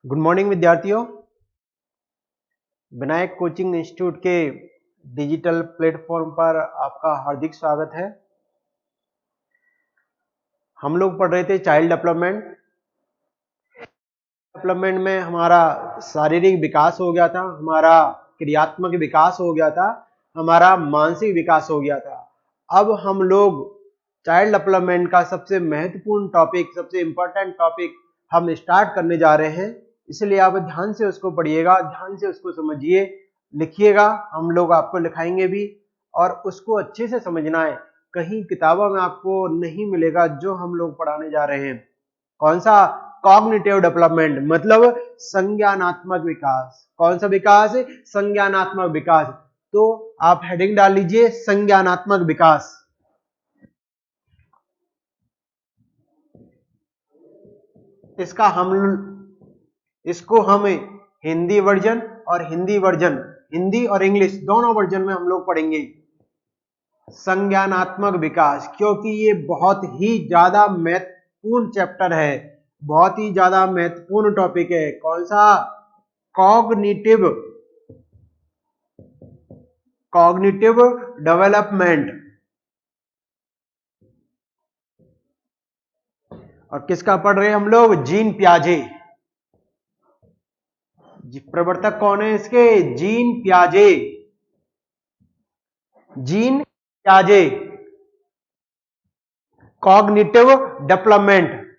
Good morning विद्यार्थियों। Vinayak coaching institute के digital platform पर आपका हार्दिक स्वागत है। हम लोग पढ़ रहे थे चाइल्ड डेवलपमेंट में हमारा शारीरिक विकास हो गया था, हमारा क्रियात्मक विकास हो गया था, हमारा मानसिक विकास हो गया था। अब हम लोग चाइल्ड डेवलपमेंट का सबसे महत्वपूर्ण टॉपिक, सबसे इंपॉर्टेंट टॉपिक हम स्टार्ट करने जा रहे हैं। इसलिए आप ध्यान से उसको पढ़िएगा, ध्यान से उसको समझिए, लिखिएगा। हम लोग आपको लिखाएंगे भी और उसको अच्छे से समझना है। कहीं किताबों में आपको नहीं मिलेगा जो हम लोग पढ़ाने जा रहे हैं। कौन सा? कॉग्निटिव डेवलपमेंट, मतलब संज्ञानात्मक विकास। कौन सा विकास? संज्ञानात्मक विकास। तो आप हेडिंग डाल लीजिए संज्ञानात्मक विकास। इसको हम हिंदी वर्जन और हिंदी और इंग्लिश दोनों वर्जन में हम लोग पढ़ेंगे। संज्ञानात्मक विकास, क्योंकि ये बहुत ही ज्यादा महत्वपूर्ण चैप्टर है, बहुत ही ज्यादा महत्वपूर्ण टॉपिक है। कौन सा? Cognitive development. और किसका पढ़ रहे हैं हम लोग? जीन पियाजे। प्रवर्तक कौन है इसके? जीन पियाजे। जीन पियाजे। Cognitive development.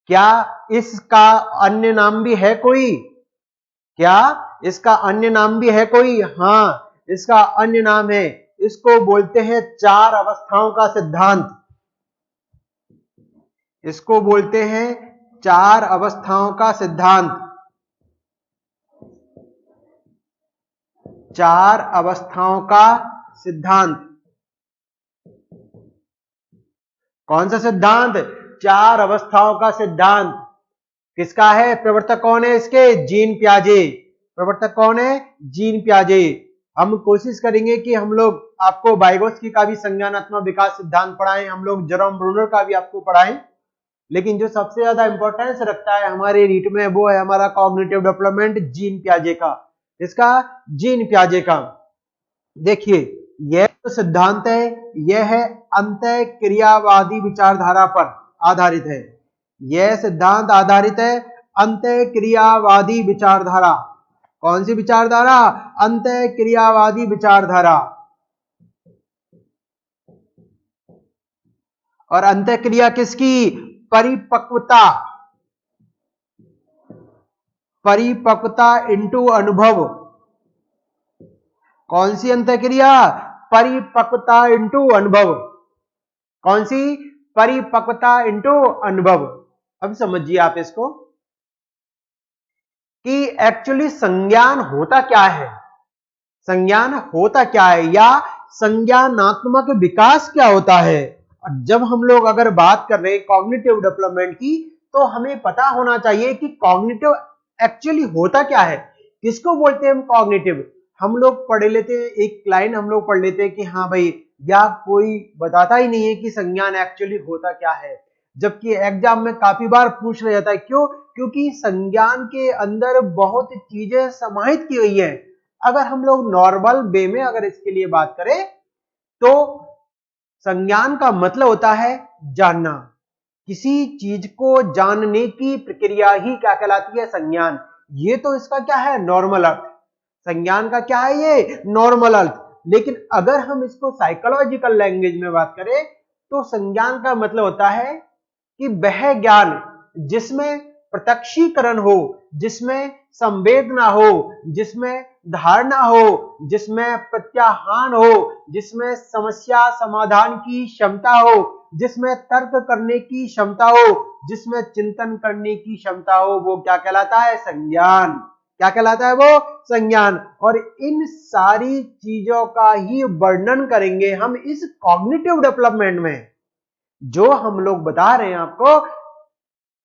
क्या इसका अन्य नाम भी है कोई? क्या इसका अन्य नाम भी है कोई? हाँ, इसका अन्य नाम है, इसको बोलते हैं चार अवस्थाओं का सिद्धांत। इसको बोलते हैं चार अवस्थाओं का सिद्धांत। चार अवस्थाओं का सिद्धांत। कौन सा सिद्धांत? चार अवस्थाओं का सिद्धांत। किसका है? प्रवर्तक कौन है इसके? जीन पियाजे। प्रवर्तक कौन है? जीन पियाजे। हम कोशिश करेंगे कि हम लोग आपको वाइगोत्स्की का भी संज्ञानात्मक विकास सिद्धांत पढ़ाएं, हम लोग जेरोम ब्रूनर का भी आपको पढ़ाएं, लेकिन जो सबसे ज्यादा इंपॉर्टेंस रखता है हमारे रीट में वो है हमारा कॉग्निटिव डेवलपमेंट जीन पियाजे का। इसका? जीन पियाजे का। देखिए, यह जो सिद्धांत है यह है अंतःक्रियावादी विचारधारा पर आधारित है। यह सिद्धांत आधारित है अंतःक्रियावादी विचारधारा। कौन सी विचारधारा? अंतःक्रियावादी विचारधारा। और अंतःक्रिया किसकी? परिपक्वता इंटू अनुभव। कौन सी अंतःक्रिया? परिपक्वता इंटू अनुभव। कौन सी? परिपक्वता इंटू अनुभव। अब समझिए आप इसको कि एक्चुअली संज्ञान होता क्या है, संज्ञान होता क्या है, या संज्ञानात्मक विकास क्या होता है। जब हम लोग अगर बात कर रहे हैं कॉग्निटिव डेवलपमेंट की, तो हमें पता होना चाहिए कि कॉग्निटिव एक्चुअली होता क्या है। किसको बोलते हैं हम कॉग्निटिव? हम लोग पढ़ लेते हैं, एक लाइन हम लोग पढ़ लेते हैं कि हाँ भाई, या कोई बताता ही नहीं है कि संज्ञान एक्चुअली होता क्या है, जबकि एग्जाम में काफी बार पूछ लिया जाता है। क्यों? क्योंकि संज्ञान के अंदर बहुत चीजें समाहित की गई है। अगर हम लोग नॉर्मल वे में अगर इसके लिए बात करें तो संज्ञान का मतलब होता है जानना। किसी चीज को जानने की प्रक्रिया ही क्या कहलाती है? संज्ञान। ये तो इसका क्या है? नॉर्मल अर्थ। संज्ञान का क्या है? ये नॉर्मल अर्थ। लेकिन अगर हम इसको साइकोलॉजिकल लैंग्वेज में बात करें तो संज्ञान का मतलब होता है कि वह ज्ञान जिसमें प्रत्यक्षीकरण हो, जिसमें संवेदना हो, जिसमें धारणा हो, जिसमें प्रत्याहान हो, जिसमें समस्या समाधान की क्षमता हो, जिसमें तर्क करने की क्षमता हो, जिसमें चिंतन करने की क्षमता हो, वो क्या कहलाता है? संज्ञान। क्या कहलाता है वो? संज्ञान। और इन सारी चीजों का ही वर्णन करेंगे हम इस कॉग्निटिव डेवलपमेंट में। जो हम लोग बता रहे हैं आपको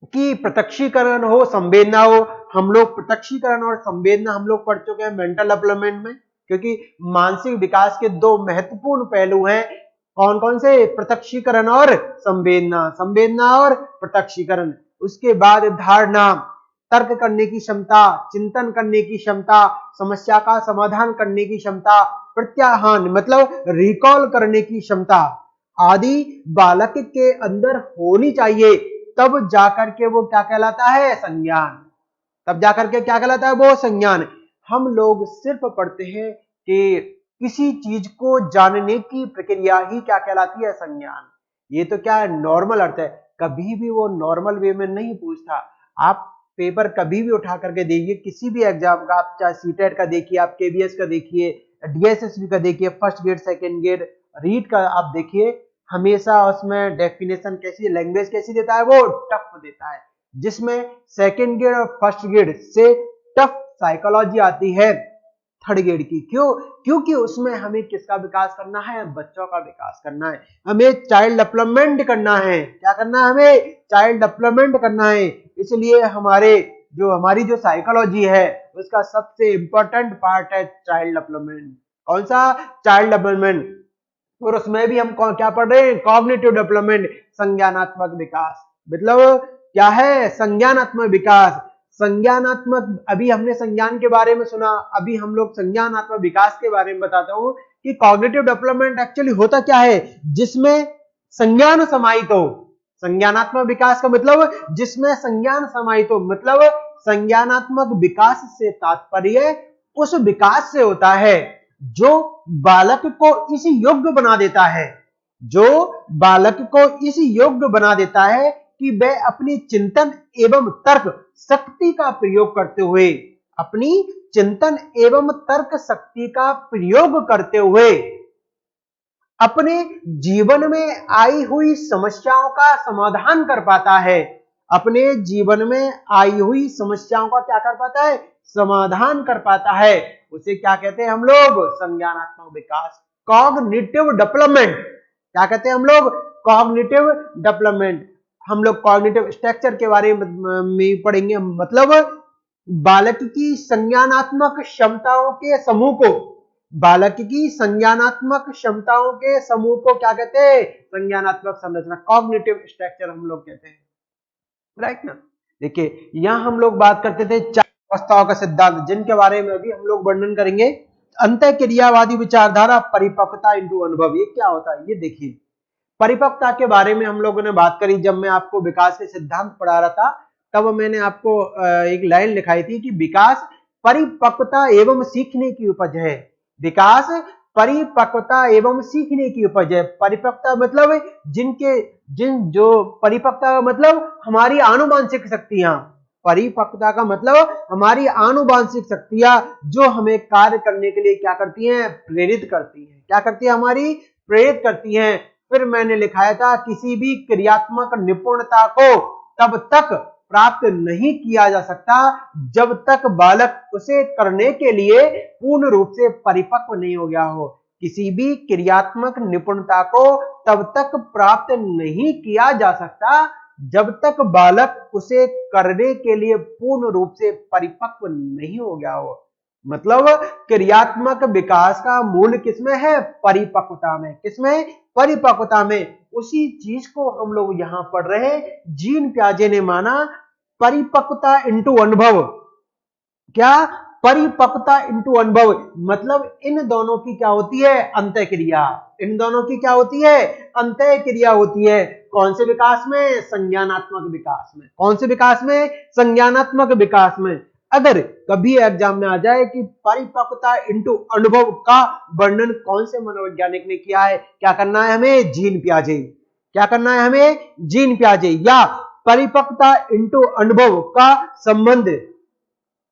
कि प्रत्यक्षीकरण हो, संवेदना हो, हम लोग प्रत्यक्षीकरण और संवेदना हम लोग पढ़ चुके हैं मेंटल डेवलपमेंट में, क्योंकि मानसिक विकास के दो महत्वपूर्ण पहलू हैं। कौन कौन से? प्रत्यक्षीकरण और संवेदना, संवेदना और प्रत्यक्षीकरण। उसके बाद धारणा, तर्क करने की क्षमता, चिंतन करने की क्षमता, समस्या का समाधान करने की क्षमता, प्रत्याहान मतलब रिकॉल करने की क्षमता आदि बालक के अंदर होनी चाहिए, तब जाकर के वो क्या कहलाता है? संज्ञान। तब जाकर के क्या कहलाता है? वो संज्ञान। हम लोग सिर्फ पढ़ते हैं कि किसी चीज को जानने की प्रक्रिया ही क्या कहलाती है? संज्ञान। ये तो क्या है? नॉर्मल अर्थ है। कभी भी वो नॉर्मल वे में नहीं पूछता। आप पेपर कभी भी उठा करके देखिए, किसी भी एग्जाम का, आप चाहे सीटेट का देखिए, आप केबीएस का देखिए, डीएसएसबी का देखिए, first grade, second grade, read का आप देखिए, हमेशा उसमें डेफिनेशन कैसी, लैंग्वेज कैसी देता है? वो टफ देता है। जिसमें सेकंड ग्रेड और फर्स्ट ग्रेड से टफ साइकोलॉजी आती है थर्ड ग्रेड की। क्यों? क्योंकि उसमें हमें किसका विकास करना है? बच्चों का विकास करना है, हमें चाइल्ड डेवलपमेंट करना है। क्या करना है? हमें चाइल्ड डेवलपमेंट करना है। इसलिए हमारी जो साइकोलॉजी है उसका सबसे इंपॉर्टेंट पार्ट है चाइल्ड डेवलपमेंट। कौन सा? Child development. और उसमें भी हम क्या पढ़ रहे हैं? कॉग्निटिव डेवलपमेंट, संज्ञानात्मक विकास। मतलब क्या है? संज्ञानात्मक विकास। संज्ञानात्मक, अभी हमने संज्ञान के बारे में सुना, अभी हम लोग संज्ञानात्मक विकास के बारे में बताता हूं कि कॉग्निटिव डेवलपमेंट एक्चुअली होता क्या है, जिसमें संज्ञान समाहित हो। संज्ञानात्मक विकास का मतलब जिसमें संज्ञान समाहित हो, मतलब संज्ञानात्मक विकास से तात्पर्य उस विकास से होता है जो बालक को इस योग्य बना देता है, जो बालक को इस योग्य बना देता है कि वह अपनी चिंतन एवं तर्क शक्ति का प्रयोग करते हुए, अपनी चिंतन एवं तर्क शक्ति का प्रयोग करते हुए अपने जीवन में आई हुई समस्याओं का समाधान कर पाता है। अपने जीवन में आई हुई समस्याओं का क्या कर पाता है? समाधान कर पाता है। उसे क्या कहते हैं हम लोग? संज्ञानात्मक विकास, कॉग्निटिव डेवलपमेंट। क्या कहते हैं हम लोग? Cognitive development. हम लोग कॉग्निटिव स्ट्रक्चर के बारे में पढ़ेंगे, मतलब बालक की संज्ञानात्मक क्षमताओं के समूह को, बालक की संज्ञानात्मक क्षमताओं के समूह को क्या कहते हैं? संज्ञानात्मक संरचना, कॉग्निटिव स्ट्रक्चर हम लोग कहते हैं। राइट ना? देखिए यहां हम लोग बात करते थे चार अवस्थाओं का सिद्धांत, जिनके बारे में अभी हम लोग वर्णन करेंगे। अंतःक्रियावादी विचारधारा, परिपक्वता इंटू अनुभव। ये क्या होता है? ये देखिए, परिपक्वता के बारे में हम लोगों ने बात करी। जब मैं आपको विकास के सिद्धांत पढ़ा रहा था, तब मैंने आपको एक लाइन लिखाई थी कि विकास परिपक्वता एवं सीखने की उपज है। विकास परिपक्वता एवं सीखने की उपज है। परिपक्वता मतलब जो परिपक्वता मतलब हमारी आनुवांशिक शक्तियां, परिपक्वता का मतलब हमारी आनुवांशिक शक्तियां जो हमें कार्य करने के लिए क्या करती हैं? प्रेरित करती हैं। क्या करती है? हमारी प्रेरित करती हैं। फिर मैंने लिखाया था, किसी भी क्रियात्मक निपुणता को तब तक प्राप्त नहीं किया जा सकता जब तक बालक उसे करने के लिए पूर्ण रूप से परिपक्व नहीं हो गया हो। किसी भी क्रियात्मक निपुणता को तब तक प्राप्त नहीं किया जा सकता जब तक बालक उसे करने के लिए पूर्ण रूप से परिपक्व नहीं हो गया हो। मतलब क्रियात्मक विकास का मूल किसमें है? परिपक्वता में। किसमें? परिपक्वता में। उसी चीज को हम लोग यहां पढ़ रहे हैं। जीन प्याजे ने माना परिपक्वता इंटू अनुभव। क्या? परिपक्वता इंटू अनुभव, मतलब इन दोनों की क्या होती है? अंतःक्रिया। इन दोनों की क्या होती है? अंतःक्रिया होती है। कौन से विकास में? संज्ञानात्मक विकास में। कौन से विकास में? संज्ञानात्मक विकास में। अगर कभी एग्जाम में आ जाए कि परिपक्वता इंटू अनुभव का वर्णन कौन से मनोवैज्ञानिक ने किया है, क्या करना है हमें? जीन प्याजे। क्या करना है हमें? जीन प्याजे। या परिपक्वता इंटू अनुभव का संबंध,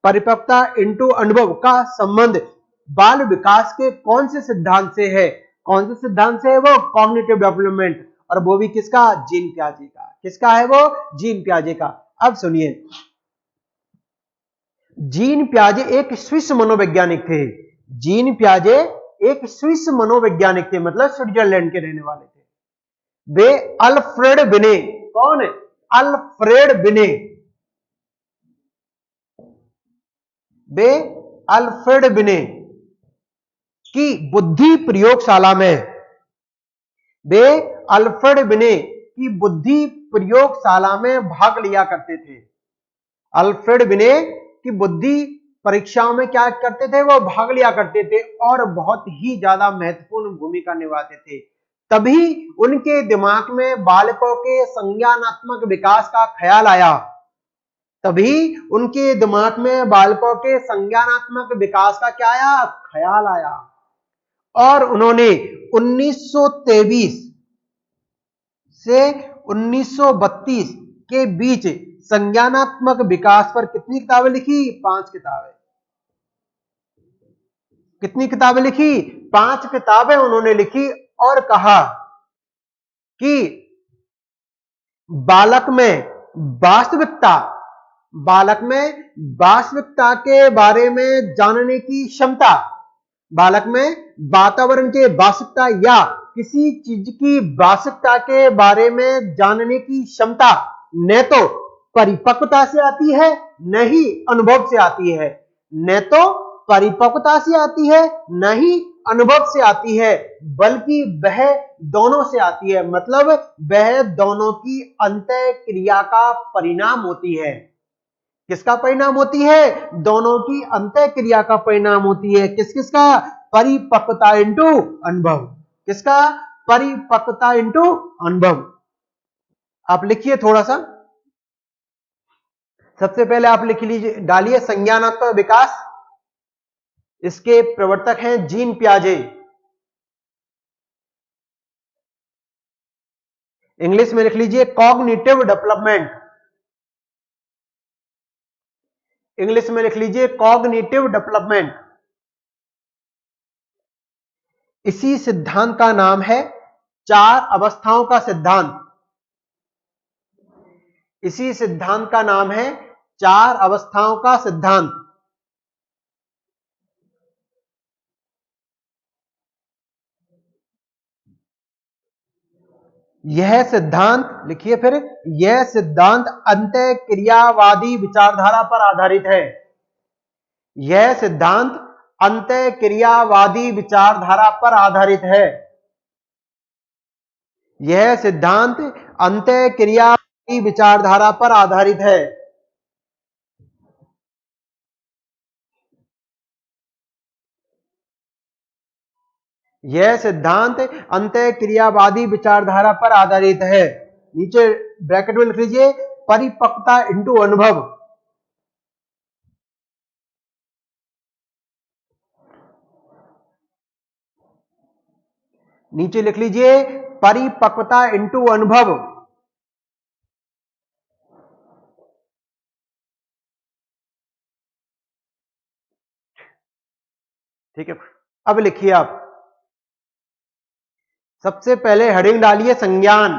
परिपक्वता इंटू अनुभव का संबंध बाल विकास के कौन से सिद्धांत से है? कौन से सिद्धांत से है? वो कॉग्निटिव डेवलपमेंट। और वो भी किसका? जीन प्याजे का। किसका है वो? जीन प्याजे का। अब सुनिए, जीन प्याजे एक स्विस मनोवैज्ञानिक थे। जीन प्याजे एक स्विस मनोवैज्ञानिक थे, मतलब स्विट्जरलैंड के रहने वाले थे। वे अल्फ्रेड बिने, कौन है? अल्फ्रेड बिने। वे अल्फ्रेड बिने की बुद्धि प्रयोगशाला में, वे अल्फ्रेड बिने की बुद्धि प्रयोगशाला में भाग लिया करते थे। अल्फ्रेड बिने की बुद्धि परीक्षाओं में क्या करते थे, वो भाग लिया करते थे और बहुत ही ज्यादा महत्वपूर्ण भूमिका निभाते थे। तभी उनके दिमाग में बालकों के संज्ञानात्मक विकास का ख्याल आया, तभी उनके दिमाग में बालकों के संज्ञानात्मक विकास का क्या आया, ख्याल आया। और उन्होंने 1923 से 1932 के बीच संज्ञानात्मक विकास पर कितनी किताबें लिखी, 5 किताबें। कितनी किताबें लिखी, 5 किताबें उन्होंने लिखी और कहा कि बालक में वास्तविकता के बारे में जानने की क्षमता, बालक में वातावरण के वास्तविकता या किसी चीज की वास्तविकता के बारे में जानने की क्षमता न तो परिपक्वता से आती है न ही अनुभव से आती है, न तो परिपक्वता से आती है न ही अनुभव से आती है, बल्कि वह दोनों से आती है। मतलब वह दोनों की अंतः क्रिया का परिणाम होती है। किसका परिणाम होती है, दोनों की अंतः क्रिया का परिणाम होती है। किसका, परिपक्वता इंटू अनुभव। किसका, परिपक्वता इंटू अनुभव। आप लिखिए थोड़ा सा, सबसे पहले आप लिख लीजिए, डालिए संज्ञानात्मक विकास। इसके प्रवर्तक हैं जीन पियाजे। इंग्लिश में लिख लीजिए कॉग्निटिव डेवलपमेंट। इंग्लिश में लिख लीजिए कॉग्निटिव डेवलपमेंट। इसी सिद्धांत का नाम है 4 अवस्थाओं का सिद्धांत। इसी सिद्धांत का नाम है 4 अवस्थाओं का सिद्धांत। यह सिद्धांत, लिखिए फिर, यह सिद्धांत अंतः क्रियावादी विचारधारा पर आधारित है। यह सिद्धांत अंतः क्रियावादी विचारधारा पर आधारित है। यह सिद्धांत अंतः क्रियावादी विचारधारा पर आधारित है। यह सिद्धांत अंतः क्रियावादी विचारधारा पर आधारित है। नीचे ब्रैकेट में लिख लीजिए परिपक्वता इंटू अनुभव। नीचे लिख लीजिए परिपक्वता इंटू अनुभव। ठीक है, अब लिखिए आप, सबसे पहले हेडिंग डालिए संज्ञान।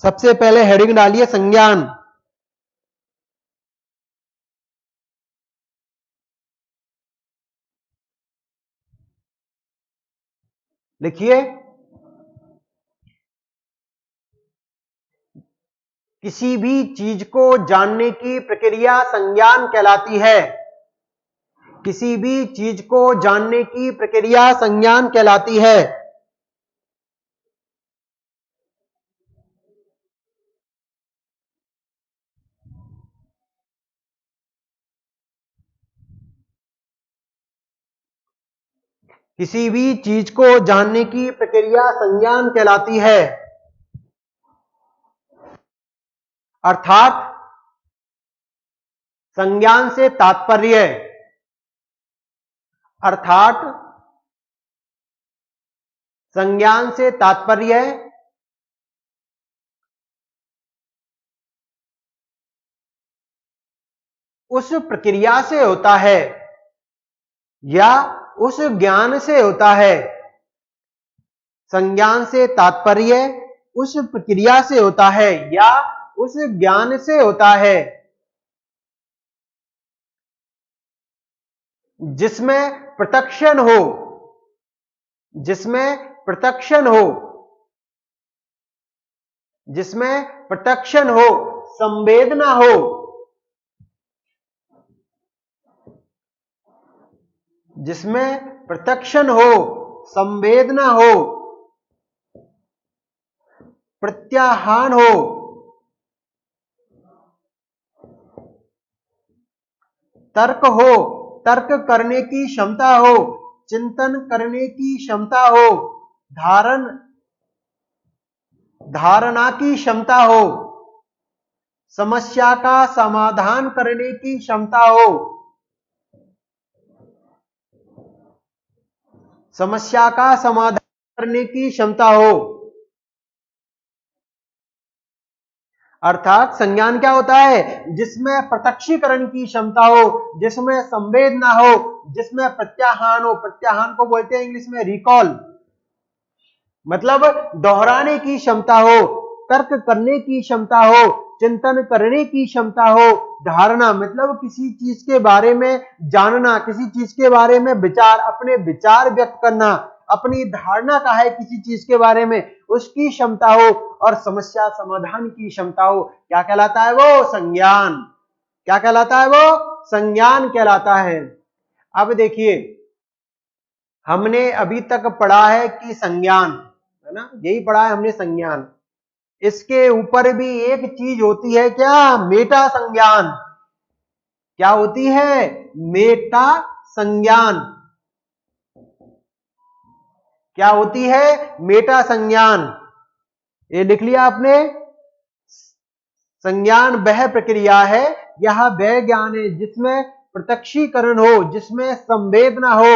सबसे पहले हेडिंग डालिए संज्ञान। लिखिए किसी भी चीज को जानने की प्रक्रिया संज्ञान कहलाती है। किसी भी चीज को जानने की प्रक्रिया संज्ञान कहलाती है। किसी भी चीज को जानने की प्रक्रिया संज्ञान कहलाती है। अर्थात संज्ञान से तात्पर्य, अर्थात संज्ञान से तात्पर्य उस प्रक्रिया से होता है या उस ज्ञान से होता है। संज्ञान से तात्पर्य उस प्रक्रिया से होता है या उस ज्ञान से होता है जिसमें प्रत्यक्षण हो, जिसमें प्रत्यक्षण हो, जिसमें प्रत्यक्षण हो, संवेदना हो, जिसमें प्रत्यक्षण हो, संवेदना हो, प्रत्याहान हो, तर्क हो, तर्क करने की क्षमता हो, चिंतन करने की क्षमता हो, धारणा की क्षमता हो, समस्या का समाधान करने की क्षमता हो, समस्या का समाधान करने की क्षमता हो। अर्थात संज्ञान क्या होता है? जिसमें प्रत्यक्षीकरण की क्षमता हो, जिसमें संवेदना हो, जिसमें प्रत्याहान हो। प्रत्याहान को बोलते हैं इंग्लिश में रिकॉल, मतलब दोहराने की क्षमता हो, तर्क करने की क्षमता हो, चिंतन करने की क्षमता हो, धारणा मतलब किसी चीज के बारे में जानना, किसी चीज के बारे में विचार, अपने विचार व्यक्त करना, अपनी धारणा का है किसी चीज के बारे में, उसकी क्षमता हो, और समस्या समाधान की क्षमता हो। क्या कहलाता है वो? संज्ञान। क्या कहलाता है वो? संज्ञान कहलाता है। अब देखिए, हमने अभी तक पढ़ा है कि संज्ञान, है ना, यही पढ़ा है हमने संज्ञान। इसके ऊपर भी एक चीज होती है, क्या? मेटा संज्ञान। क्या होती है? मेटा संज्ञान। क्या होती है? मेटा संज्ञान। ये लिख लिया आपने? संज्ञान वह प्रक्रिया है, यह वह ज्ञान है जिसमें प्रत्यक्षीकरण हो, जिसमें संवेदना हो,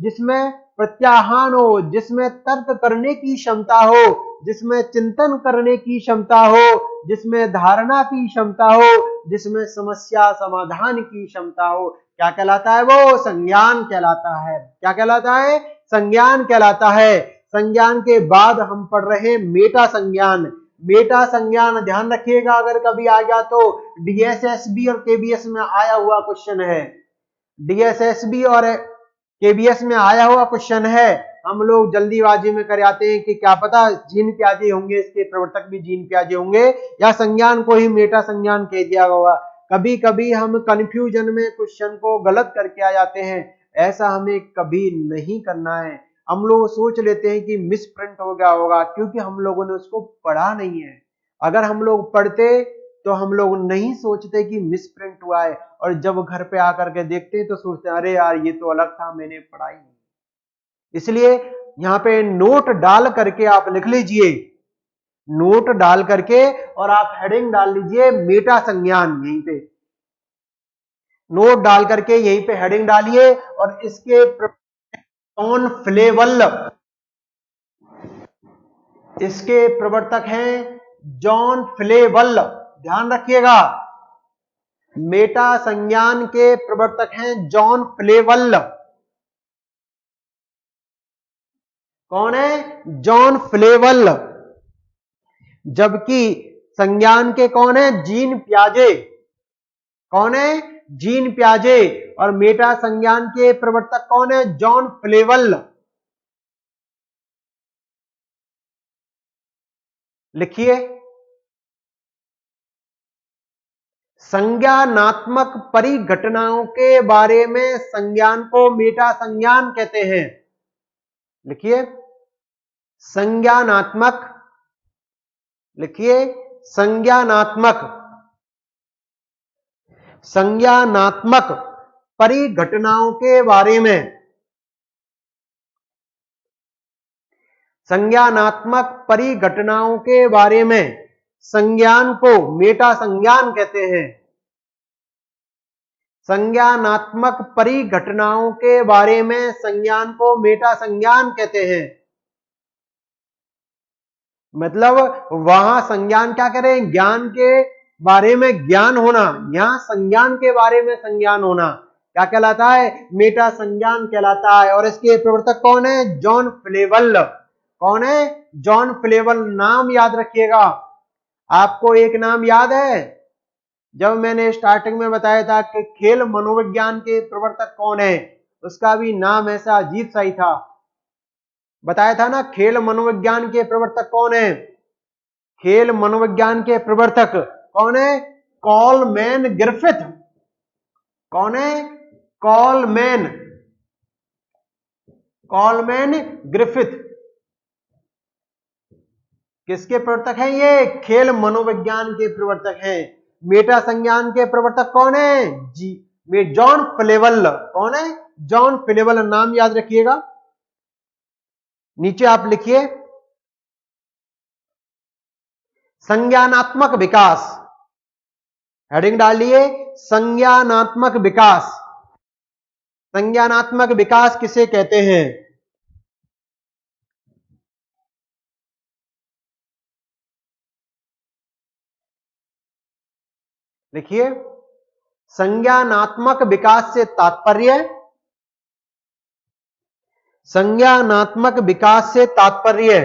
जिसमें प्रत्याहान हो, जिसमें तर्क करने की क्षमता हो, जिसमें चिंतन करने की क्षमता हो, जिसमें धारणा की क्षमता हो, जिसमें समस्या समाधान की क्षमता हो। क्या कहलाता है वो? संज्ञान कहलाता है। क्या कहलाता है? संज्ञान कहलाता है। संज्ञान के बाद हम पढ़ रहे हैं मेटा संज्ञान। मेटा संज्ञान ध्यान रखिएगा, अगर कभी आ गया तो डीएसएसबी और केबीएस में आया हुआ क्वेश्चन है। डीएसएसबी और केबीएस में आया हुआ क्वेश्चन है। हम लोग जल्दीबाजी में कर आते हैं कि क्या पता जीन प्याजे होंगे, इसके प्रवर्तक भी जीन प्याजे होंगे, या संज्ञान को ही मेटा संज्ञान कह दिया होगा। कभी कभी हम कंफ्यूजन में क्वेश्चन को गलत करके आ जाते हैं, ऐसा हमें कभी नहीं करना है। हम लोग सोच लेते हैं कि मिस प्रिंट हो गया होगा, क्योंकि हम लोगों ने उसको पढ़ा नहीं है। अगर हम लोग पढ़ते तो हम लोग नहीं सोचते कि मिस प्रिंट हुआ है, और जब घर पे आकर के देखते तो सोचते हैं अरे यार ये तो अलग था, मैंने पढ़ा ही नहीं। इसलिए यहाँ पे नोट डाल करके आप लिख लीजिए, नोट डाल करके और आप हेडिंग डाल लीजिए मेटा संज्ञान। यहीं पे नोट डाल करके यहीं पे हेडिंग डालिए, और इसके जॉन फ्लेवेल, इसके प्रवर्तक हैं जॉन फ्लेवेल। ध्यान रखिएगा, मेटा संज्ञान के प्रवर्तक हैं जॉन फ्लेवेल। कौन है? John Flavell. जबकि संज्ञान के कौन है? जीन प्याजे। कौन है? जीन प्याजे। और मेटा संज्ञान के प्रवर्तक कौन है? John Flavell. लिखिए, संज्ञानात्मक परिघटनाओं के बारे में संज्ञान को मेटा संज्ञान कहते हैं। लिखिए, संज्ञानात्मक, लिखिए संज्ञानात्मक, संज्ञानात्मक परिघटनाओं के बारे में, संज्ञानात्मक परिघटनाओं के बारे में संज्ञान को मेटा संज्ञान कहते हैं। संज्ञानात्मक परिघटनाओं के बारे में संज्ञान को मेटा संज्ञान कहते हैं। मतलब वहां संज्ञान क्या करें? ज्ञान के बारे में ज्ञान होना, यहां संज्ञान के बारे में संज्ञान होना क्या कहलाता है? मेटा संज्ञान कहलाता है। और इसके प्रवर्तक कौन है? John Flavell. कौन है? John Flavell. नाम याद रखिएगा। आपको एक नाम याद है, जब मैंने स्टार्टिंग में बताया था कि खेल मनोविज्ञान के प्रवर्तक कौन है, उसका भी नाम ऐसा अजीब सा ही था। बताया था ना, खेल मनोविज्ञान के प्रवर्तक कौन है? खेल मनोविज्ञान के प्रवर्तक कौन है? Coleman Griffith. कौन है? Coleman, Coleman Griffith. किसके प्रवर्तक हैं ये? खेल मनोविज्ञान के प्रवर्तक हैं। मेटा संज्ञान के प्रवर्तक कौन है? जी में जॉन फ्लेवेल, कौन है? जॉन फ्लेवेल, नाम याद रखिएगा। नीचे आप लिखिए संज्ञानात्मक विकास, हेडिंग डालिए संज्ञानात्मक विकास। संज्ञानात्मक विकास किसे कहते हैं? लिखिए संज्ञानात्मक विकास से तात्पर्य, संज्ञानात्मक विकास से तात्पर्य,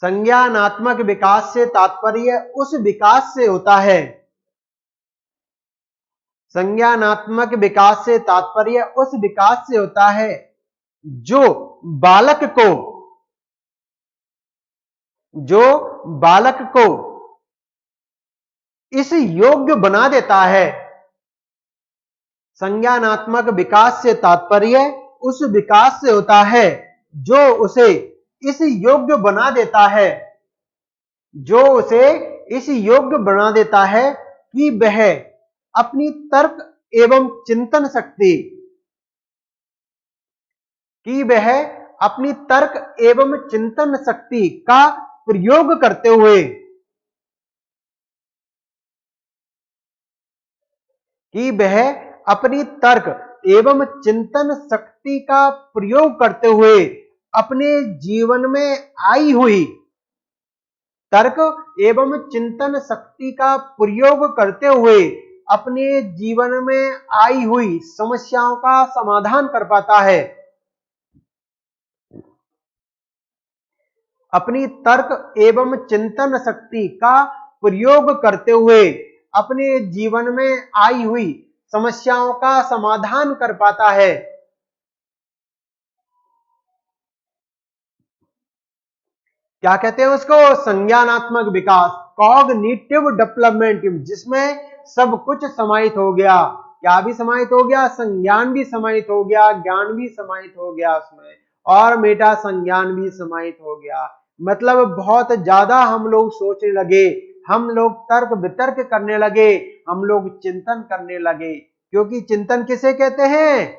संज्ञानात्मक विकास से तात्पर्य उस विकास से होता है, संज्ञानात्मक विकास से तात्पर्य उस विकास से होता है जो बालक को, जो बालक को इस योग्य बना देता है। संज्ञानात्मक विकास से तात्पर्य उस विकास से होता है जो उसे इस योग्य बना देता है, जो उसे इस योग्य बना देता है कि वह अपनी तर्क एवं चिंतन शक्ति, कि वह अपनी तर्क एवं चिंतन शक्ति का प्रयोग करते हुए, कि वह अपनी तर्क एवं चिंतन शक्ति का प्रयोग करते हुए अपने जीवन में आई हुई, तर्क एवं चिंतन शक्ति का प्रयोग करते हुए अपने जीवन में आई हुई समस्याओं का समाधान कर पाता है। अपनी तर्क एवं चिंतन शक्ति का प्रयोग करते हुए अपने जीवन में आई हुई समस्याओं का समाधान कर पाता है। क्या कहते हैं उसको? संज्ञानात्मक विकास, कॉग्निटिव डेवलपमेंट, जिसमें सब कुछ समाहित हो गया। क्या भी समाहित हो गया? संज्ञान भी समाहित हो गया, ज्ञान भी समाहित हो गया उसमें, और मेटा संज्ञान भी समाहित हो गया। मतलब बहुत ज्यादा हम लोग सोचने लगे, हम लोग तर्क वितर्क करने लगे, हम लोग चिंतन करने लगे। क्योंकि चिंतन किसे कहते हैं?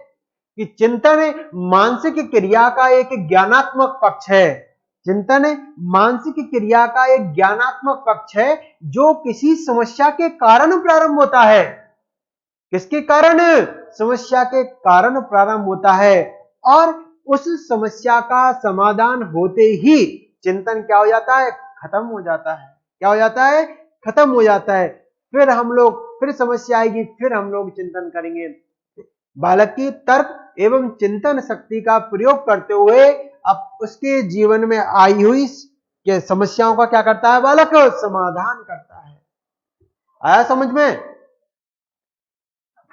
कि चिंतन मानसिक क्रिया का एक ज्ञानात्मक पक्ष है। चिंतन मानसिक क्रिया का एक ज्ञानात्मक पक्ष है जो किसी समस्या के कारण प्रारंभ होता है। किसके कारण? समस्या के कारण प्रारंभ होता है, और उस समस्या का समाधान होते ही चिंतन क्या हो जाता है? खत्म हो जाता है। क्या हो जाता है? खत्म हो जाता है। फिर हम लोग, फिर समस्या आएगी, फिर हम लोग चिंतन करेंगे। बालक की तर्क एवं चिंतन शक्ति का प्रयोग करते हुए अब उसके जीवन में आई हुई समस्याओं का क्या करता है? बालक समाधान करता है। आया समझ में?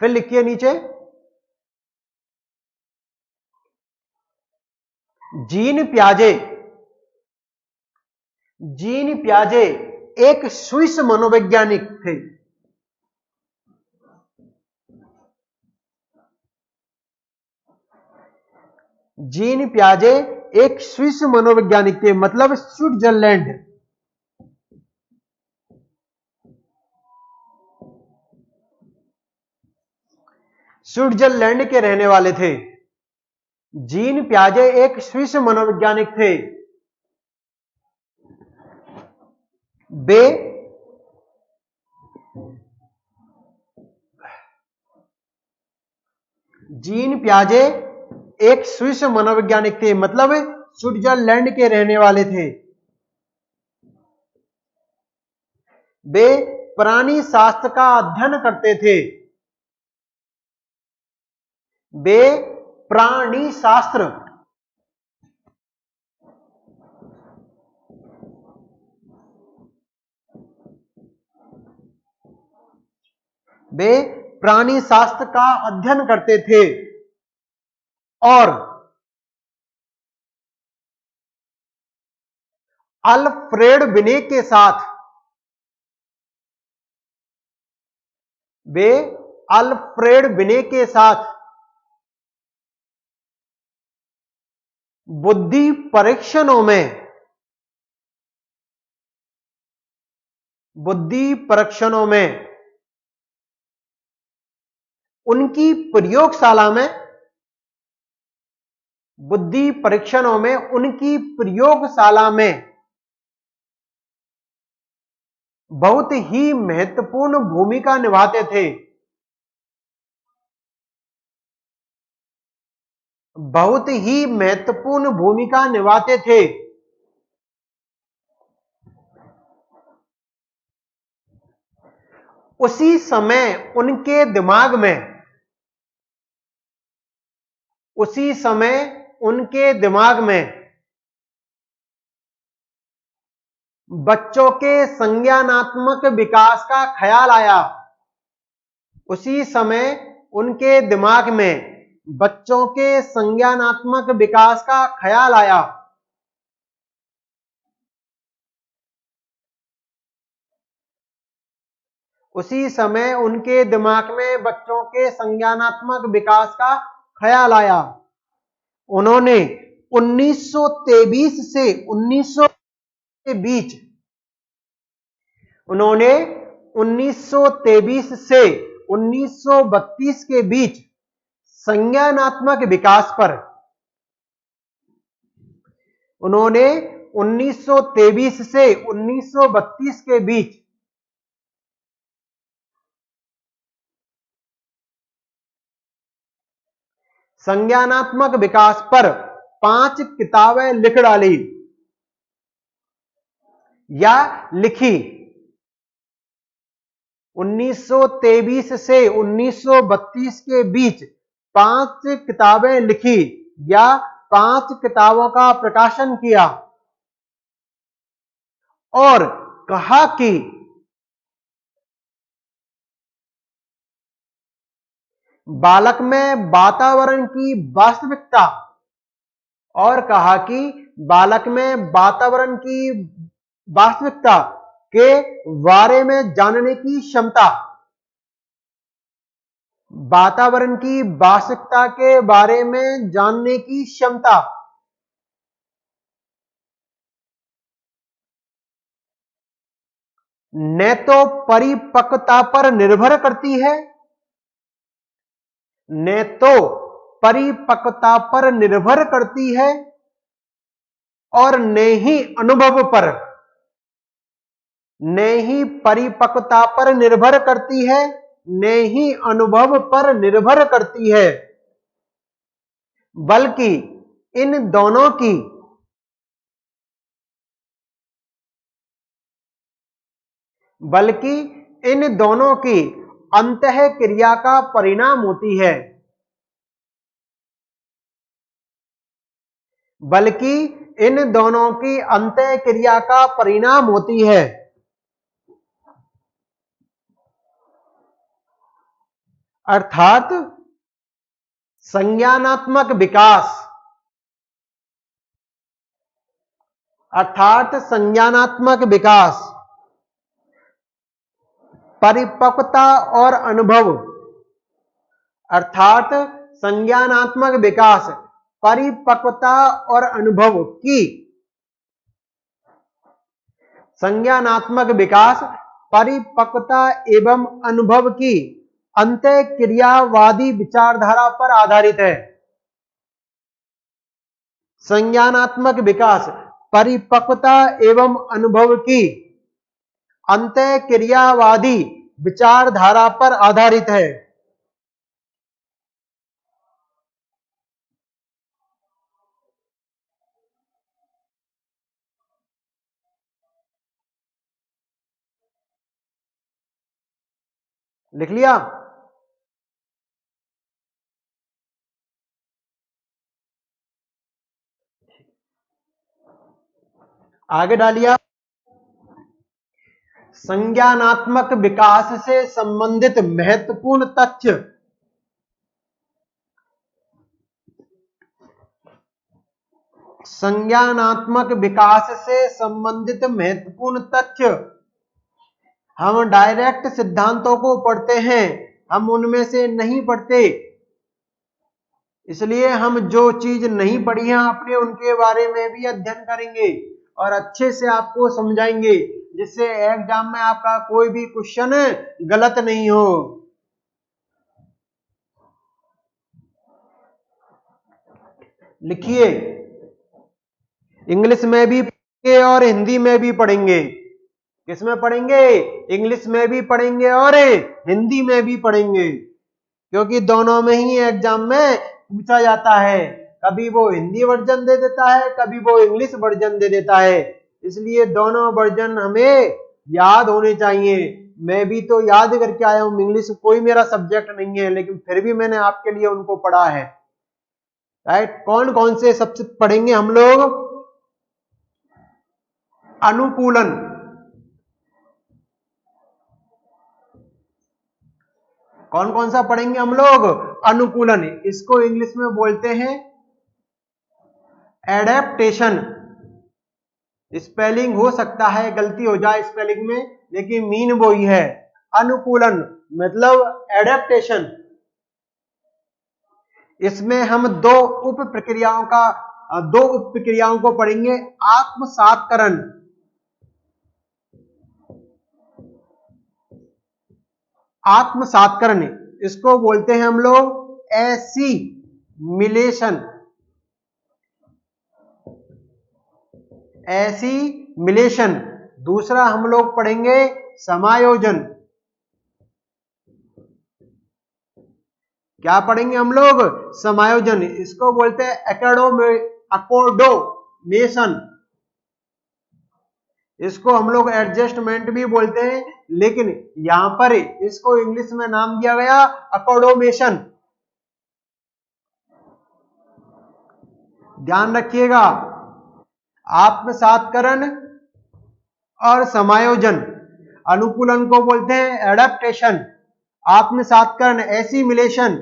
फिर लिखिए नीचे, जीन पियाजे, जीन पियाजे एक स्विस मनोवैज्ञानिक थे। जीन पियाजे एक स्विस मनोवैज्ञानिक थे, मतलब स्विट्जरलैंड, स्विट्जरलैंड के रहने वाले थे। जीन पियाजे एक स्विस मनोवैज्ञानिक थे। वे जीन पियाजे एक स्विस मनोवैज्ञानिक थे, मतलब स्विट्जरलैंड के रहने वाले थे। वे प्राणी शास्त्र का अध्ययन करते थे। वे प्राणी शास्त्र, वे प्राणी शास्त्र का अध्ययन करते थे और अल्फ्रेड बिने के साथ, वे अल्फ्रेड बिने के साथ बुद्धि परीक्षणों में बुद्धि परीक्षणों में, उनकी प्रयोगशाला में, बुद्धि परीक्षणों में उनकी प्रयोगशाला में बहुत ही महत्वपूर्ण भूमिका निभाते थे। बहुत ही महत्वपूर्ण भूमिका निभाते थे। उसी समय उनके दिमाग में, उसी समय उनके दिमाग में बच्चों के संज्ञानात्मक विकास का ख्याल आया। उसी समय उनके दिमाग में बच्चों के संज्ञानात्मक विकास का ख्याल आया। उसी समय उनके दिमाग में बच्चों के संज्ञानात्मक विकास का ख्याल आया। उन्होंने 1923 से 1900 के बीच, उन्होंने 1923 से 1932 के बीच संज्ञानात्मक विकास पर, उन्होंने 1923 से 1932 के बीच संज्ञानात्मक विकास पर 5 किताबें लिख डाली या लिखी। 1923 से 1932 के बीच 5 किताबें लिखी या 5 किताबों का प्रकाशन किया और कहा कि बालक में वातावरण की वास्तविकता, और कहा कि बालक में वातावरण की वास्तविकता के बारे में जानने की क्षमता, वातावरण की वास्तविकता के बारे में जानने की क्षमता न तो परिपक्वता पर निर्भर करती है, न तो परिपक्वता पर निर्भर करती है और न ही अनुभव पर, न ही परिपक्वता पर निर्भर करती है, न ही अनुभव पर निर्भर करती है, बल्कि इन दोनों की अंतःक्रिया का परिणाम होती है, बल्कि इन दोनों की अंतःक्रिया का परिणाम होती है। अर्थात संज्ञानात्मक विकास, परिपक्वता और अनुभव, अर्थात संज्ञानात्मक विकास, परिपक्वता और अनुभव की, संज्ञानात्मक विकास, परिपक्वता एवं अनुभव की अंतःक्रियावादी विचारधारा पर आधारित है। संज्ञानात्मक विकास, परिपक्वता एवं अनुभव की अंतःक्रियावादी विचारधारा पर आधारित है। लिख लिया? आगे डालिए। संज्ञानात्मक विकास से संबंधित महत्वपूर्ण तथ्य, संज्ञानात्मक विकास से संबंधित महत्वपूर्ण तथ्य। हम डायरेक्ट सिद्धांतों को पढ़ते हैं, हम उनमें से नहीं पढ़ते, इसलिए हम जो चीज नहीं पढ़ी है आपने उनके बारे में भी अध्ययन करेंगे और अच्छे से आपको समझाएंगे। जिससे एग्जाम में आपका कोई भी क्वेश्चन गलत नहीं हो। लिखिए, इंग्लिश में भी पढ़ेंगे और हिंदी में भी पढ़ेंगे। किसमें पढ़ेंगे? इंग्लिश में भी पढ़ेंगे और हिंदी में भी पढ़ेंगे, क्योंकि दोनों में ही एग्जाम में पूछा जाता है। कभी वो हिंदी वर्जन दे देता है, कभी वो इंग्लिश वर्जन दे देता है, इसलिए दोनों वर्जन हमें याद होने चाहिए। मैं भी तो याद करके आया हूं, इंग्लिश कोई मेरा सब्जेक्ट नहीं है, लेकिन फिर भी मैंने आपके लिए उनको पढ़ा है। राइट, कौन कौन से सबसे पढ़ेंगे हम लोग? अनुकूलन, कौन कौन सा पढ़ेंगे हम लोग? अनुकूलन। इसको इंग्लिश में बोलते हैं एडेप्टेशन। स्पेलिंग हो सकता है गलती हो जाए स्पेलिंग में, लेकिन मीन वो ही है, अनुकूलन मतलब एडेप्टेशन। इसमें हम दो उप प्रक्रियाओं को पढ़ेंगे। आत्मसातकरण, आत्मसातकरण इसको बोलते हैं हम लोग एसिमिलेशन। एसिमिलेशन। दूसरा हम लोग पढ़ेंगे समायोजन। क्या पढ़ेंगे हम लोग? समायोजन। इसको बोलते हैं अकोडोमेशन। इसको हम लोग एडजस्टमेंट भी बोलते हैं, लेकिन यहां पर इसको इंग्लिश में नाम दिया गया अकोडोमेशन। ध्यान रखिएगा, आत्मसातकरण और समायोजन। अनुकूलन को बोलते हैं एडेप्टेशन, आत्मसातकरण एसिमिलेशन,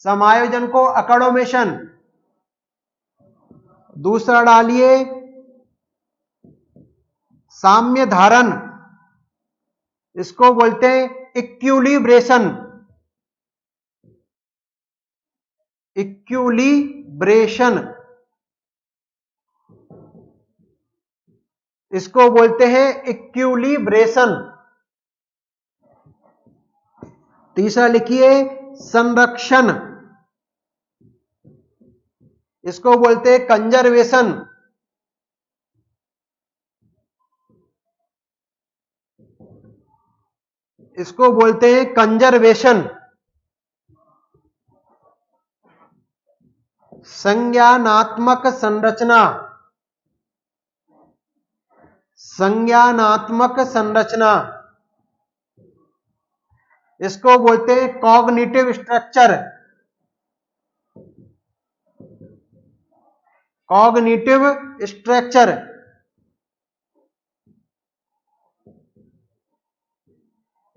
समायोजन को अकोडोमेशन। दूसरा डालिए साम्य धारण, इसको बोलते हैं इक्विलिब्रेशन। इक्विलिब्रेशन इसको बोलते हैं इक्विलिब्रेशन। तीसरा लिखिए संरक्षण, इसको बोलते हैं कंजर्वेशन। इसको बोलते हैं कंजर्वेशन। संज्ञानात्मक संरचना, संज्ञानात्मक संरचना इसको बोलते हैं कॉग्निटिव स्ट्रक्चर। कॉग्निटिव स्ट्रक्चर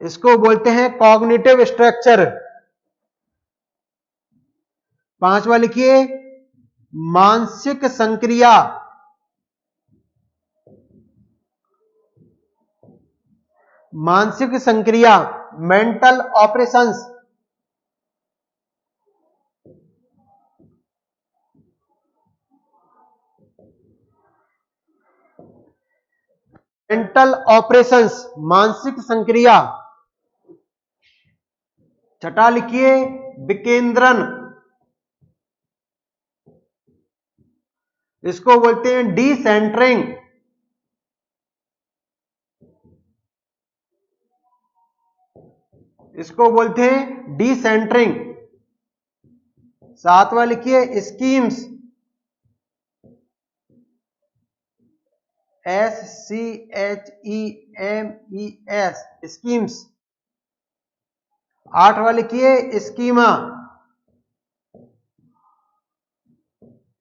इसको बोलते हैं कॉग्निटिव स्ट्रक्चर। पांचवा लिखिए मानसिक संक्रिया। मानसिक संक्रिया मेंटल ऑपरेशंस। मेंटल ऑपरेशंस मानसिक संक्रिया। छठा लिखिए विकेंद्रन, इसको बोलते हैं डिसेंटरिंग। इसको बोलते हैं डिसेंटरिंग। सातवां लिखिए स्कीम्स, SCHEMES स्कीम्स। आठवां लिखिए स्कीमा,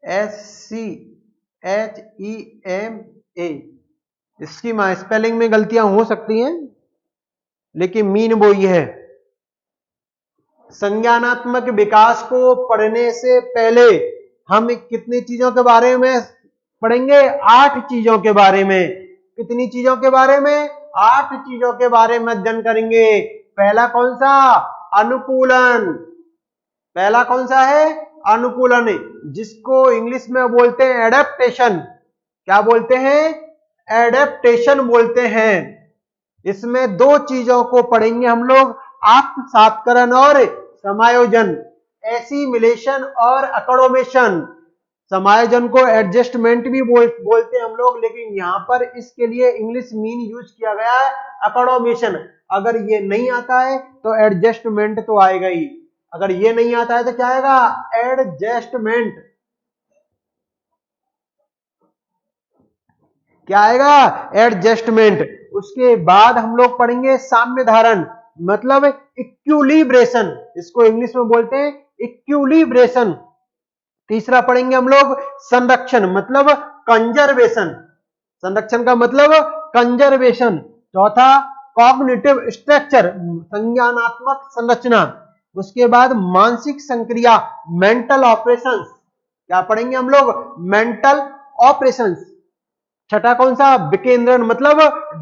SCHEMA स्कीमा। स्पेलिंग में गलतियां हो सकती हैं, लेकिन मीन वो ही है। संज्ञानात्मक विकास को पढ़ने से पहले हम कितनी चीजों के बारे में पढ़ेंगे? 8 चीजों के बारे में। कितनी चीजों के बारे में? 8 चीजों के बारे में अध्ययन करेंगे। पहला कौन सा? अनुकूलन। पहला कौन सा है? अनुकूलन, जिसको इंग्लिश में बोलते हैं एडेप्टेशन। क्या बोलते हैं? एडेप्टेशन बोलते हैं। इसमें दो चीजों को पढ़ेंगे हम लोग, आत्मसात्करण और समायोजन, एसिमिलेशन और अकोमोडेशन। समायोजन को एडजस्टमेंट भी बोलते हैं हम लोग, लेकिन यहां पर इसके लिए इंग्लिश मीन यूज किया गया है अकोमोडेशन। अगर ये नहीं आता है तो एडजस्टमेंट तो आएगा ही, अगर ये नहीं आता है तो क्या आएगा, एडजस्टमेंट। क्या आएगा, एडजस्टमेंट। उसके बाद हम लोग पढ़ेंगे साम्य धारण, मतलब इक्विलिब्रेशन, इसको इंग्लिश में बोलते हैं इक्विलिब्रेशन। तीसरा पढ़ेंगे हम लोग संरक्षण, मतलब कंजर्वेशन, संरक्षण का मतलब कंजर्वेशन। चौथा कॉग्निटिव स्ट्रक्चर, संज्ञानात्मक संरचना। उसके बाद मानसिक संक्रिया, मेंटल ऑपरेशंस, क्या पढ़ेंगे हम लोग, मेंटल ऑपरेशंस। छठा कौन सा, विकेंद्रण, मतलब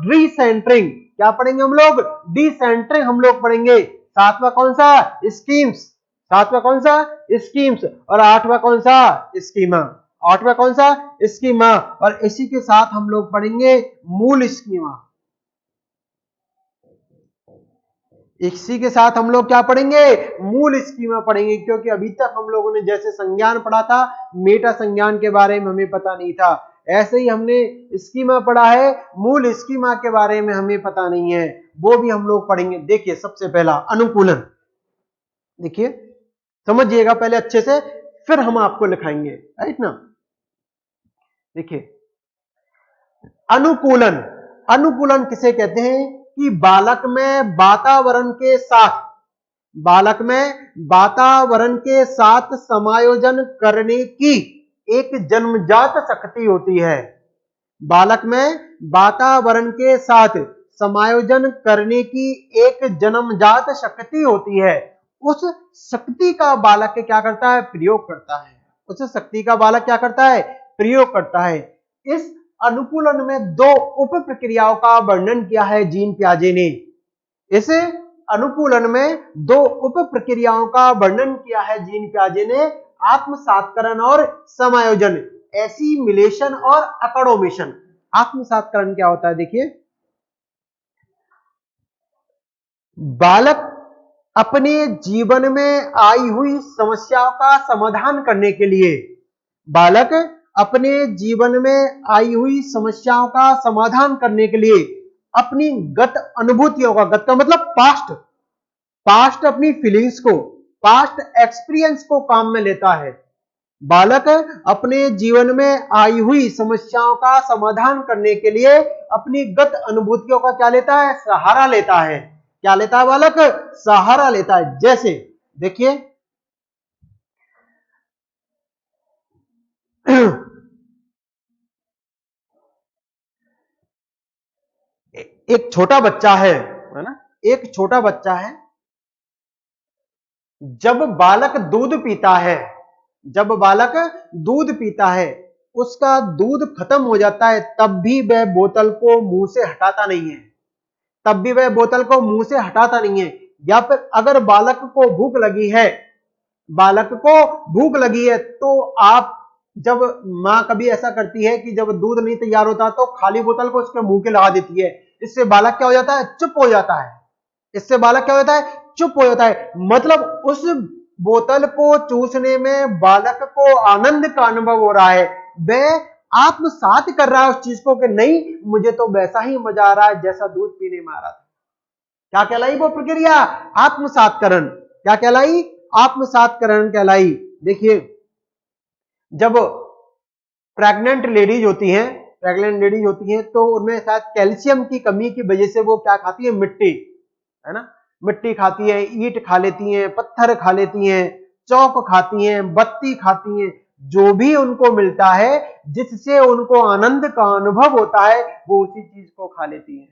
रीसेंटरिंग, क्या पढ़ेंगे हम लोग, डिसेंटरिंग हम लोग पढ़ेंगे। सातवां कौन सा, स्कीम्स, सातवां कौन सा, स्कीम्स। और आठवां कौन सा, स्कीमा, आठवां कौन सा, स्कीमा। और इसी के साथ हम लोग पढ़ेंगे मूल स्कीमा। इसी के साथ हम लोग क्या पढ़ेंगे, मूल स्कीमा पढ़ेंगे, क्योंकि अभी तक हम लोगों ने जैसे संज्ञान पढ़ा था, मेटा संज्ञान के बारे में हमें पता नहीं था, ऐसे ही हमने स्कीमा पढ़ा है, मूल स्कीमा के बारे में हमें पता नहीं है, वो भी हम लोग पढ़ेंगे। देखिए सबसे पहला अनुकूलन, देखिए समझिएगा पहले अच्छे से, फिर हम आपको लिखाएंगे, राइट ना। देखिए अनुकूलन, अनुकूलन किसे कहते हैं कि बालक में वातावरण के साथ, बालक में वातावरण के साथ समायोजन करने की एक जन्मजात शक्ति होती है। बालक में वातावरण के साथ समायोजन करने की एक जन्मजात शक्ति होती है। उस शक्ति का बालक क्या करता है, प्रयोग करता है, उस शक्ति का बालक क्या करता है, प्रयोग करता है। इस अनुकूलन में दो उप प्रक्रियाओं का वर्णन किया है जीन पियाजे ने। इस अनुकूलन में दो उप प्रक्रियाओं का वर्णन किया है जीन पियाजे ने, आत्मसात्करण और समायोजन, एसिमिलेशन और अकोमोडेशन। आत्मसात्करण क्या होता है, देखिए बालक अपने जीवन में आई हुई समस्याओं का समाधान करने के लिए, बालक अपने जीवन में आई हुई समस्याओं का समाधान करने के लिए अपनी गत अनुभूतियों का, गत का मतलब पास्ट, पास्ट अपनी फीलिंग्स को, पास्ट एक्सपीरियंस को काम में लेता है। बालक अपने जीवन में आई हुई समस्याओं का समाधान करने के लिए अपनी गत अनुभूतियों का क्या लेता है, सहारा लेता है। क्या लेता है बालक, सहारा लेता है। जैसे देखिए एक छोटा बच्चा है ना, एक छोटा बच्चा है, जब बालक दूध पीता है, जब बालक दूध पीता है, उसका दूध खत्म हो जाता है, तब भी वह बोतल को मुंह से हटाता नहीं है, तब भी वह बोतल को मुंह से हटाता नहीं है। या फिर अगर बालक को भूख लगी है, बालक को भूख लगी है, तो आप जब मां कभी ऐसा करती है कि जब दूध नहीं तैयार होता तो खाली बोतल को उसके मुंह के लगा देती है, इससे बालक क्या हो जाता है, चुप हो जाता है, इससे बालक क्या हो जाता है, चुप हो जाता है। मतलब उस बोतल को चूसने में बालक को आनंद का अनुभव हो रहा है, वह आत्मसात कर रहा है उस चीज को कि नहीं, मुझे तो वैसा ही मजा आ रहा है जैसा दूध पीने में आ रहा था। क्या कहलाई वो प्रक्रिया, आत्मसात्करण। क्या कहलाई, आत्मसात्करण कहलाई। देखिए जब प्रेग्नेंट लेडीज होती हैं, प्रेग्नेंट लेडीज होती हैं तो उनमें शायद कैल्शियम की कमी की वजह से वो क्या खाती है, मिट्टी, है ना, मिट्टी खाती है, ईंट खा लेती हैं, पत्थर खा लेती हैं, चौक खाती हैं, बत्ती खाती हैं, जो भी उनको मिलता है जिससे उनको आनंद का अनुभव होता है वो उसी चीज को खा लेती हैं,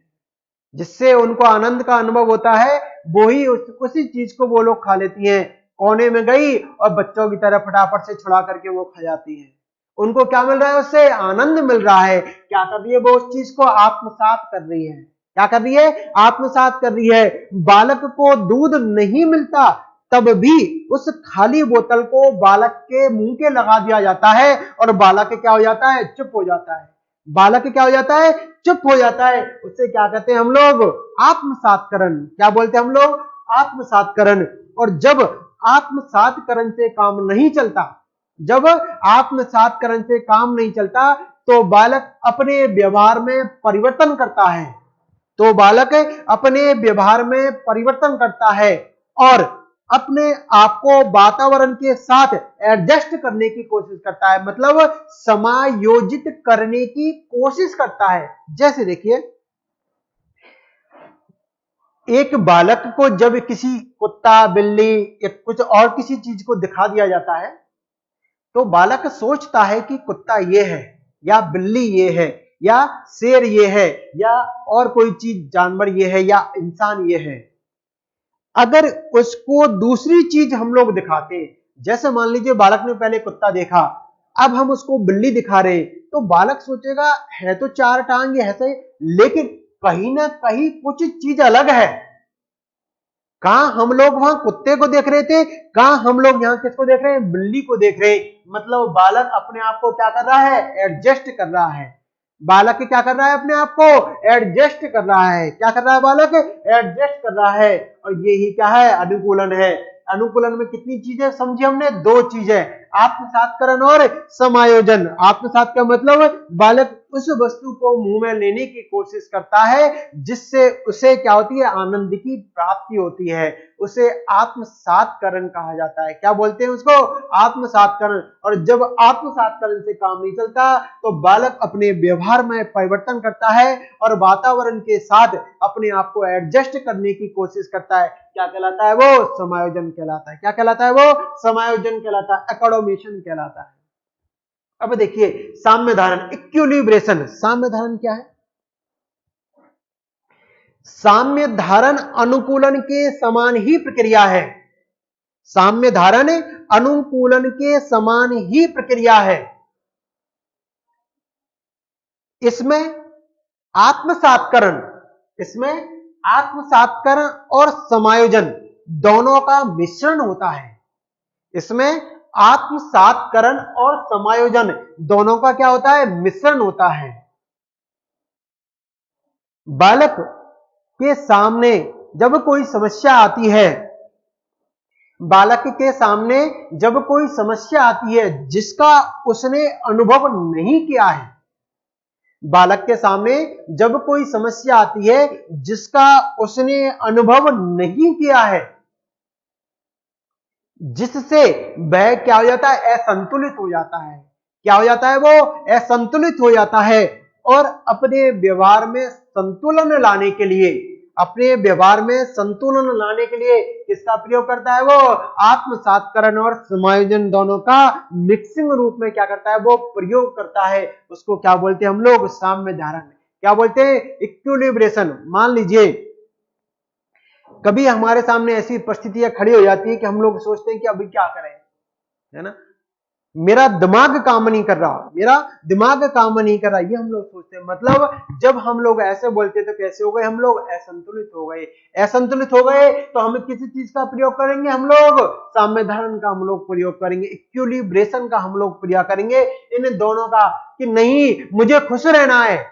जिससे उनको आनंद का अनुभव होता है वही उसी चीज को वो लोग खा लेती हैं। कोने में गई और बच्चों की तरह फटाफट से छुड़ा करके वो खा जाती हैं। उनको क्या मिल रहा है, उससे आनंद मिल रहा है। क्या कर रही है, वो उस चीज को आत्मसात कर रही है। क्या कर रही है, आत्मसात कर रही है। बालक को दूध नहीं मिलता तब भी उस खाली बोतल को बालक के मुंह के लगा दिया जाता है और बालक क्या हो जाता है, चुप हो जाता है। बालक क्या हो जाता है, चुप हो जाता है। उससे क्या कहते हैं हम लोग, आत्मसात्करण। क्या बोलते हैं हम लोग, आत्मसात्करण। और जब आत्मसात्करण से काम नहीं चलता, जब आत्मसात्करण से काम नहीं चलता, तो बालक अपने व्यवहार में परिवर्तन करता है, तो बालक अपने व्यवहार में परिवर्तन करता है और अपने आप को वातावरण के साथ एडजस्ट करने की कोशिश करता है, मतलब समायोजित करने की कोशिश करता है। जैसे देखिए, एक बालक को जब किसी कुत्ता, बिल्ली या कुछ और किसी चीज को दिखा दिया जाता है, तो बालक सोचता है कि कुत्ता ये है, या बिल्ली ये है, या शेर ये है, या और कोई चीज, जानवर ये है, या इंसान ये है। अगर उसको दूसरी चीज हम लोग दिखाते, जैसे मान लीजिए बालक ने पहले कुत्ता देखा, अब हम उसको बिल्ली दिखा रहे, तो बालक सोचेगा है तो चार टांग है सही, लेकिन कहीं ना कहीं कुछ चीज अलग है। कहां हम लोग वहां कुत्ते को देख रहे थे, कहां हम लोग यहां किसको देख रहे हैं, बिल्ली को देख रहे हैं। मतलब बालक अपने आप को क्या कर रहा है, एडजस्ट कर रहा है। बालक क्या कर रहा है, अपने आप को एडजस्ट कर रहा है। क्या कर रहा है बालक, एडजस्ट कर रहा है। और यही क्या है, अनुकूलन है। अनुकूलन में कितनी चीजें समझी हमने, दो चीजें, आत्मसात्करण और समायोजन। आत्मसात का मतलब बालक उस वस्तु को मुंह में लेने की कोशिश करता है जिससे उसे क्या होती है, आनंद की प्राप्ति होती है, उसे आत्मसात्करण कहा जाता है। क्या बोलते हैं उसको, आत्मसात्करण। और जब आत्मसात्करण से काम नहीं चलता, तो बालक अपने व्यवहार में परिवर्तन करता है और वातावरण के साथ अपने आप को एडजस्ट करने की कोशिश करता है। क्या कहलाता है वो, समायोजन कहलाता है। क्या कहलाता है वो, समायोजन कहलाता है, अकोमोडेशन कहलाता है। अब देखिए साम्य धारण, इक्विलिब्रेशन। साम्य धारण क्या है, साम्य धारण अनुकूलन के समान ही प्रक्रिया है। साम्य धारण अनुकूलन के समान ही प्रक्रिया है। इसमें आत्मसात्करण, इसमें आत्मसात्करण और समायोजन दोनों का मिश्रण होता है। इसमें आत्मसात्करण और समायोजन दोनों का क्या होता है, मिश्रण होता है। बालक के सामने जब कोई समस्या आती है, बालक के सामने जब कोई समस्या आती है जिसका उसने अनुभव नहीं किया है, बालक के सामने जब कोई समस्या आती है जिसका उसने अनुभव नहीं किया है, जिससे वह क्या हो जाता है, असंतुलित हो जाता है। क्या हो जाता है, वो असंतुलित हो जाता है। और अपने व्यवहार में संतुलन लाने के लिए, अपने व्यवहार में संतुलन लाने के लिए किसका प्रयोग करता है, वो आत्मसात्करण और समायोजन दोनों का मिक्सिंग रूप में क्या करता है, वो प्रयोग करता है। उसको क्या बोलते हैं हम लोग, साम्य धारण। क्या बोलते हैं, इक्विलिब्रेशन। मान लीजिए कभी हमारे सामने ऐसी परिस्थितियां खड़ी हो जाती है कि हम लोग सोचते हैं कि अभी क्या करें, है ना, मेरा दिमाग काम नहीं कर रहा, मेरा दिमाग काम नहीं कर रहा, ये हम लोग सोचते हैं। मतलब जब हम लोग ऐसे बोलते तो कैसे हो गए, हम लोग असंतुलित हो गए। असंतुलित हो गए तो हम किसी चीज का प्रयोग करेंगे, हम लोग साम्य धारण का हम लोग प्रयोग करेंगे, इक्विलिब्रेशन का हम लोग प्रयोग करेंगे, इन दोनों का। कि नहीं, मुझे खुश रहना है,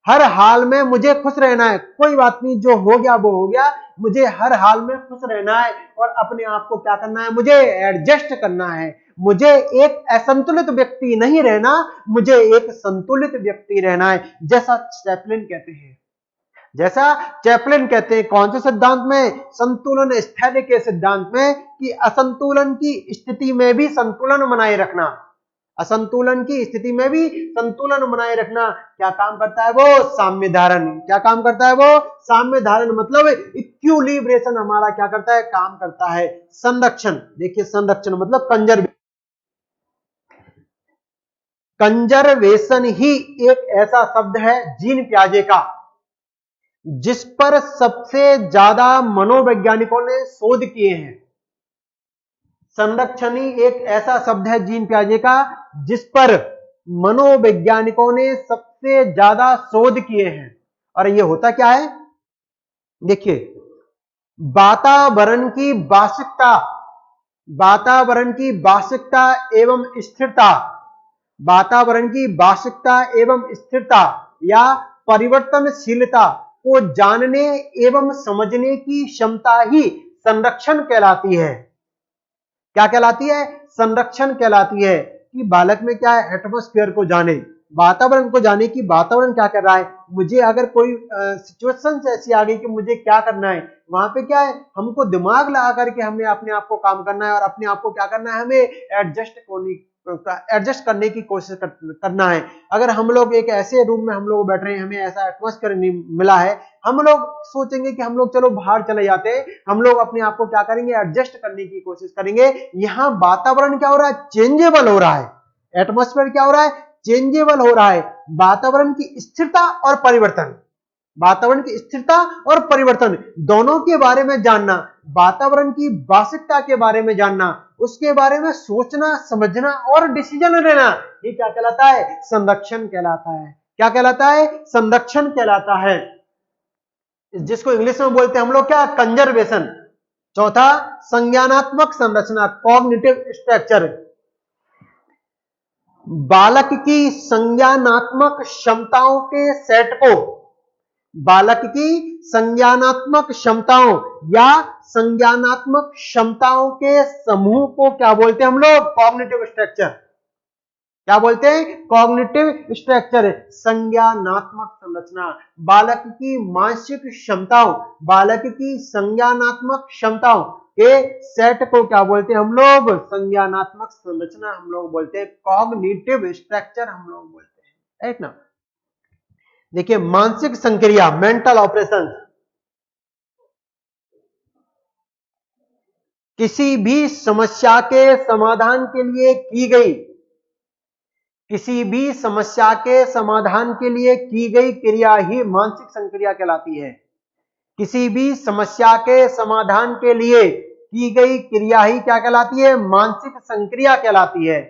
हर हाल में मुझे खुश रहना है, कोई बात नहीं, जो हो गया वो हो गया, मुझे हर हाल में खुश रहना है। और अपने आप को क्या करना है, मुझे एडजस्ट करना है। मुझे एक असंतुलित व्यक्ति नहीं रहना, मुझे एक संतुलित व्यक्ति रहना है। जैसा चैपलिन कहते हैं, जैसा चैपलिन कहते हैं, कौन से सिद्धांत में, संतुलन स्थैर्य के सिद्धांत में, कि असंतुलन की स्थिति में भी संतुलन बनाए रखना, असंतुलन की स्थिति में भी संतुलन बनाए रखना क्या काम करता है, वो साम्य धारण। क्या काम करता है, वो साम्य धारण। मतलब इक्विलिब्रेशन हमारा क्या करता है, काम करता है। संरक्षण, देखिए संरक्षण मतलब कंजर्वेशन। कंजर्वेशन ही एक ऐसा शब्द है जीन पियाजे का जिस पर सबसे ज्यादा मनोवैज्ञानिकों ने शोध किए हैं। संरक्षण ही एक ऐसा शब्द है जीन पियाजे का जिस पर मनोवैज्ञानिकों ने सबसे ज्यादा शोध किए हैं। और ये होता क्या है, देखिए, वातावरण की वास्तविकता, वातावरण की वास्तविकता एवं स्थिरता, वातावरण की वास्तविकता एवं स्थिरता या परिवर्तनशीलता को जानने एवं समझने की क्षमता ही संरक्षण कहलाती है। क्या कहलाती है? संरक्षण कहलाती है कि बालक में क्या है, एटमॉस्फेयर को जाने, वातावरण को जाने कि वातावरण क्या कर रहा है। मुझे अगर कोई सिचुएशन ऐसी आ गई कि मुझे क्या करना है, वहां पे क्या है, हमको दिमाग लगा करके हमें अपने आप को काम करना है और अपने आप को क्या करना है, हमें एडजस्ट करने की कोशिश करना है। अगर हम लोग एक ऐसे रूम में हम लोग बैठ रहे हैं, हमें ऐसा एटमॉस्फेयर मिला है, हम लोग सोचेंगे कि हम लोग चलो बाहर चले जाते हैं, हम लोग अपने आप को क्या करेंगे, एडजस्ट करने की कोशिश करेंगे। यहाँ वातावरण क्या हो रहा है, चेंजेबल हो रहा है। एटमॉस्फेयर क्या हो रहा है, चेंजेबल हो रहा है। वातावरण की स्थिरता और परिवर्तन, वातावरण की स्थिरता और परिवर्तन दोनों के बारे में जानना, वातावरण की वास्तविकता के बारे में जानना, उसके बारे में सोचना, समझना और डिसीजन लेना, ये क्या कहलाता है, संरक्षण कहलाता है। क्या कहलाता है, संरक्षण कहलाता है, जिसको इंग्लिश में बोलते हैं हम लोग क्या, कंजर्वेशन। चौथा, संज्ञानात्मक संरचना, कॉग्निटिव स्ट्रक्चर। बालक की संज्ञानात्मक क्षमताओं के सेट को, बालक की संज्ञानात्मक क्षमताओं या संज्ञानात्मक क्षमताओं के समूह को क्या बोलते हैं हम लोग, कॉग्निटिव स्ट्रक्चर। क्या बोलते हैं, कॉग्निटिव स्ट्रक्चर, संज्ञानात्मक संरचना। बालक की मानसिक क्षमताओं, बालक की संज्ञानात्मक क्षमताओं के सेट को क्या बोलते हैं हम लोग, संज्ञानात्मक संरचना हम लोग बोलते हैं, कॉग्निटिव स्ट्रक्चर हम लोग बोलते हैं। एक ना, देखिए मानसिक संक्रिया, मेंटल ऑपरेशन, किसी भी समस्या के समाधान के लिए की गई, किसी भी समस्या के समाधान के लिए की गई क्रिया ही मानसिक संक्रिया कहलाती है। किसी भी समस्या के समाधान के लिए की गई क्रिया ही क्या कहलाती है, मानसिक संक्रिया कहलाती है।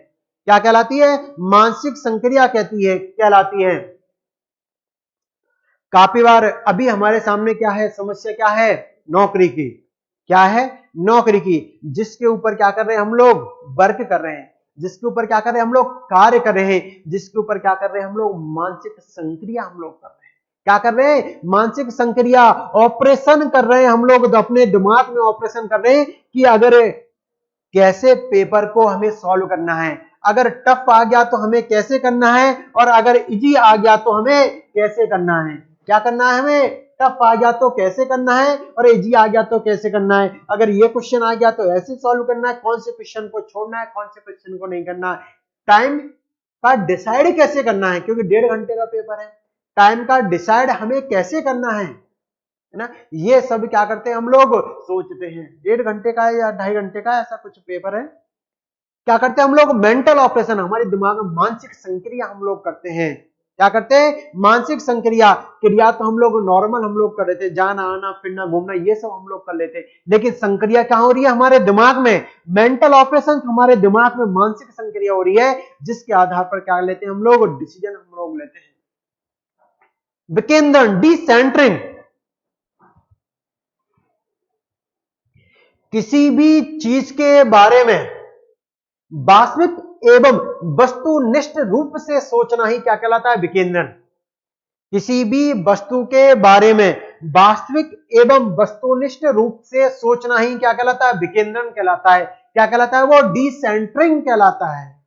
क्या कहलाती है, मानसिक संक्रिया कहलाती है। काफी बार अभी हमारे सामने क्या है, समस्या क्या है, नौकरी की। क्या है, नौकरी की, जिसके ऊपर क्या कर रहे हैं हम लोग, वर्क कर रहे हैं, जिसके ऊपर क्या कर रहे हैं हम लोग, कार्य कर रहे हैं, जिसके ऊपर क्या कर रहे हैं हम लोग, मानसिक संक्रिया हम लोग कर रहे हैं। क्या कर रहे हैं, मानसिक संक्रिया, ऑपरेशन कर रहे हैं हम लोग, अपने दिमाग में ऑपरेशन कर रहे हैं कि अगर कैसे पेपर को हमें सॉल्व करना है, अगर टफ आ गया तो हमें कैसे करना है, और अगर इजी आ गया तो हमें कैसे करना है। क्या करना है हमें, टफ आ गया तो कैसे करना है और इजी आ गया तो कैसे करना है। अगर ये क्वेश्चन आ गया तो ऐसे सॉल्व करना है, कौन से क्वेश्चन को छोड़ना है, कौन से क्वेश्चन को नहीं करना। टाइम का डिसाइड कैसे करना है, क्योंकि 1.5 घंटे का पेपर है, टाइम का डिसाइड हमें कैसे करना है ना, ये सब क्या करते हैं हम लोग, सोचते हैं। 1.5 घंटे का या 2.5 घंटे का ऐसा कुछ पेपर है। क्या करते हैं हम लोग, मेंटल ऑपरेशन, हमारे दिमाग में मानसिक संक्रिया हम लोग करते हैं। क्या करते हैं, मानसिक संक्रिया। क्रिया तो हम लोग नॉर्मल हम लोग कर रहे थे, जाना आना फिरना घूमना ये सब हम लोग कर लेते, लेकिन संक्रिया कहां हो रही है, हमारे दिमाग में। मेंटल ऑपरेशन हमारे दिमाग में मानसिक संक्रिया हो रही है, जिसके आधार पर क्या लेते हैं हम लोग, डिसीजन हम लोग लेते हैं। विकेंद्रण, डिसेंटरिंग, किसी भी चीज के बारे में वास्तविक एवं वस्तुनिष्ठ रूप से सोचना ही क्या कहलाता है, विकेंद्रण। किसी भी वस्तु के बारे में वास्तविक एवं वस्तुनिष्ठ रूप से सोचना ही क्या कहलाता है, विकेंद्रण कहलाता है। क्या कहलाता है वो, डिसेंटरिंग कहलाता है।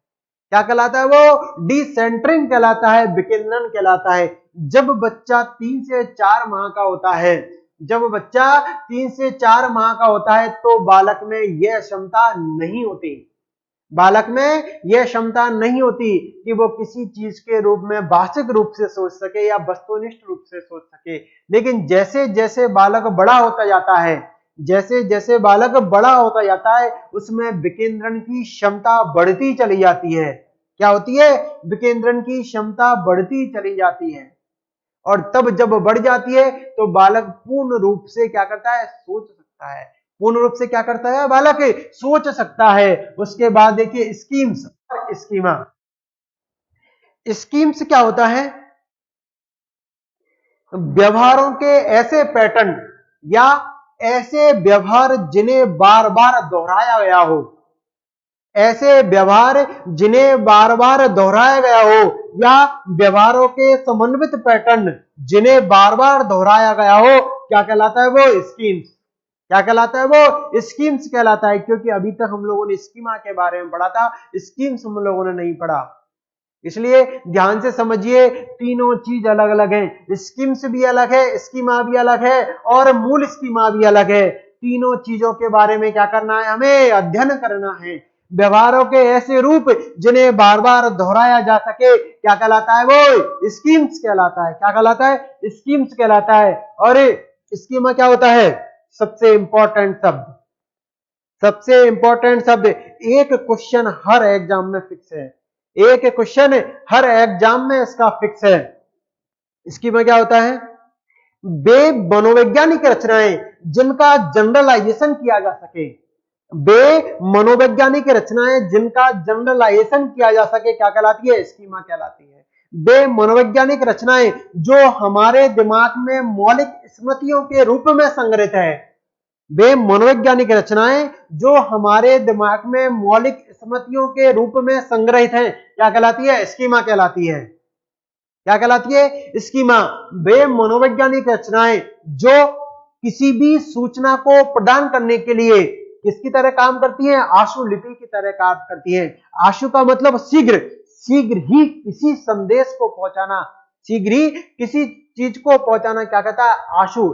क्या कहलाता है वो, डिसेंटरिंग कहलाता है, विकेंद्रण कहलाता है। जब बच्चा 3 से 4 माह का होता है, जब बच्चा 3 से 4 माह का होता है तो बालक में यह क्षमता नहीं होती, बालक में यह क्षमता नहीं होती कि वो किसी चीज के रूप में वास्तविक रूप से सोच सके या वस्तुनिष्ठ रूप से सोच सके। लेकिन जैसे जैसे बालक बड़ा होता जाता है, जैसे जैसे बालक बड़ा होता जाता है, उसमें विकेंद्रण की क्षमता बढ़ती चली जाती है। क्या होती है, विकेंद्रण की क्षमता बढ़ती चली जाती है, और तब जब बढ़ जाती है तो बालक पूर्ण रूप से क्या करता है, सोच सकता है। पूर्ण रूप से क्या करता है बालक, सोच सकता है। उसके बाद देखिए स्कीम्स और स्कीमा। स्कीम्स क्या होता है, व्यवहारों के ऐसे पैटर्न या ऐसे व्यवहार जिन्हें बार बार दोहराया गया हो, ऐसे व्यवहार जिन्हें बार बार दोहराया गया हो, या व्यवहारों के समन्वित पैटर्न जिन्हें बार बार दोहराया गया हो, क्या कहलाता है? वो स्कीम्स। क्या कहलाता है? वो स्कीम्स कहलाता है। क्योंकि अभी तक हम लोगों ने स्कीमा के बारे में पढ़ा था, स्कीम्स हम लोगों ने नहीं पढ़ा। इसलिए ध्यान से समझिए, तीनों चीज अलग अलग है। स्कीम्स भी अलग है, स्कीमा भी अलग है, और मूल स्कीमा भी अलग है। तीनों चीजों के बारे में क्या करना है? हमें अध्ययन करना है। व्यवहारों के ऐसे रूप जिन्हें बार बार दोहराया जा सके, क्या कहलाता है? वो स्कीम्स कहलाता है। क्या कहलाता है? स्कीम्स कहलाता है। और स्कीमा क्या होता है? सबसे इंपॉर्टेंट शब्द, सबसे इंपॉर्टेंट शब्द, एक क्वेश्चन हर एग्जाम में फिक्स है। एक क्वेश्चन हर एग्जाम में इसका फिक्स है। स्कीमा क्या होता है? वे मनोवैज्ञानिक रचनाएं जिनका जनरलाइजेशन किया जा सके, वे मनोवैज्ञानिक रचनाएं जिनका जनरलाइजेशन किया जा सके, क्या कहलाती है? स्कीमा कहलाती है। वे मनोवैज्ञानिक रचनाएं जो हमारे दिमाग में मौलिक स्मृतियों के रूप में संग्रहित है, वे मनोवैज्ञानिक रचनाएं जो हमारे दिमाग में मौलिक स्मृतियों के रूप में संग्रहित हैं, क्या कहलाती है? स्कीमा कहलाती है। क्या कहलाती है? स्कीमा। वे मनोवैज्ञानिक रचनाएं जो किसी भी सूचना को प्रदान करने के लिए किसकी तरह काम करती हैं? आशुलिपि की तरह काम करती हैं। आशु का मतलब शीघ्र, शीघ्र ही किसी संदेश को पहुंचाना, शीघ्र ही किसी चीज को पहुंचाना, क्या कहता है? आशु।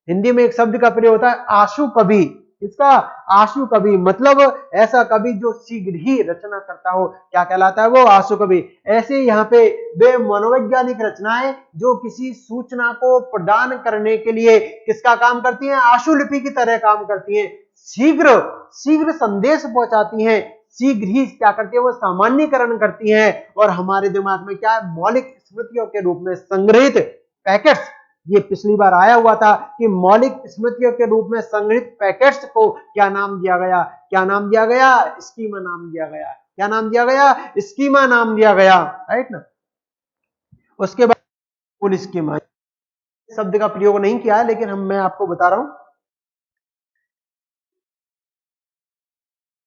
हिंदी में एक शब्द का प्रयोग होता है आशु कवि। इसका आशु कवि मतलब ऐसा कवि जो शीघ्र ही रचना करता हो, क्या कहलाता है? वो आशु कवि। ऐसे यहाँ पे वे मनोवैज्ञानिक रचनाएं जो किसी सूचना को प्रदान करने के लिए किसका काम करती हैं? आशुलिपि की तरह काम करती हैं। शीघ्र शीघ्र संदेश पहुंचाती हैं, शीघ्र ही क्या करती है? वो सामान्यकरण करती हैं, और हमारे दिमाग में क्या है? मौलिक स्मृतियों के रूप में संग्रहित पैकेट्स। ये पिछली बार आया हुआ था कि मौलिक स्मृतियों के रूप में संग्रहित पैकेट्स को क्या नाम दिया गया? क्या नाम दिया गया? स्कीमा नाम दिया गया। क्या नाम दिया गया? स्कीमा नाम दिया गया, राइट ना। उसके बाद फुल स्कीमा शब्द का प्रयोग नहीं किया है, लेकिन मैं आपको बता रहा हूं।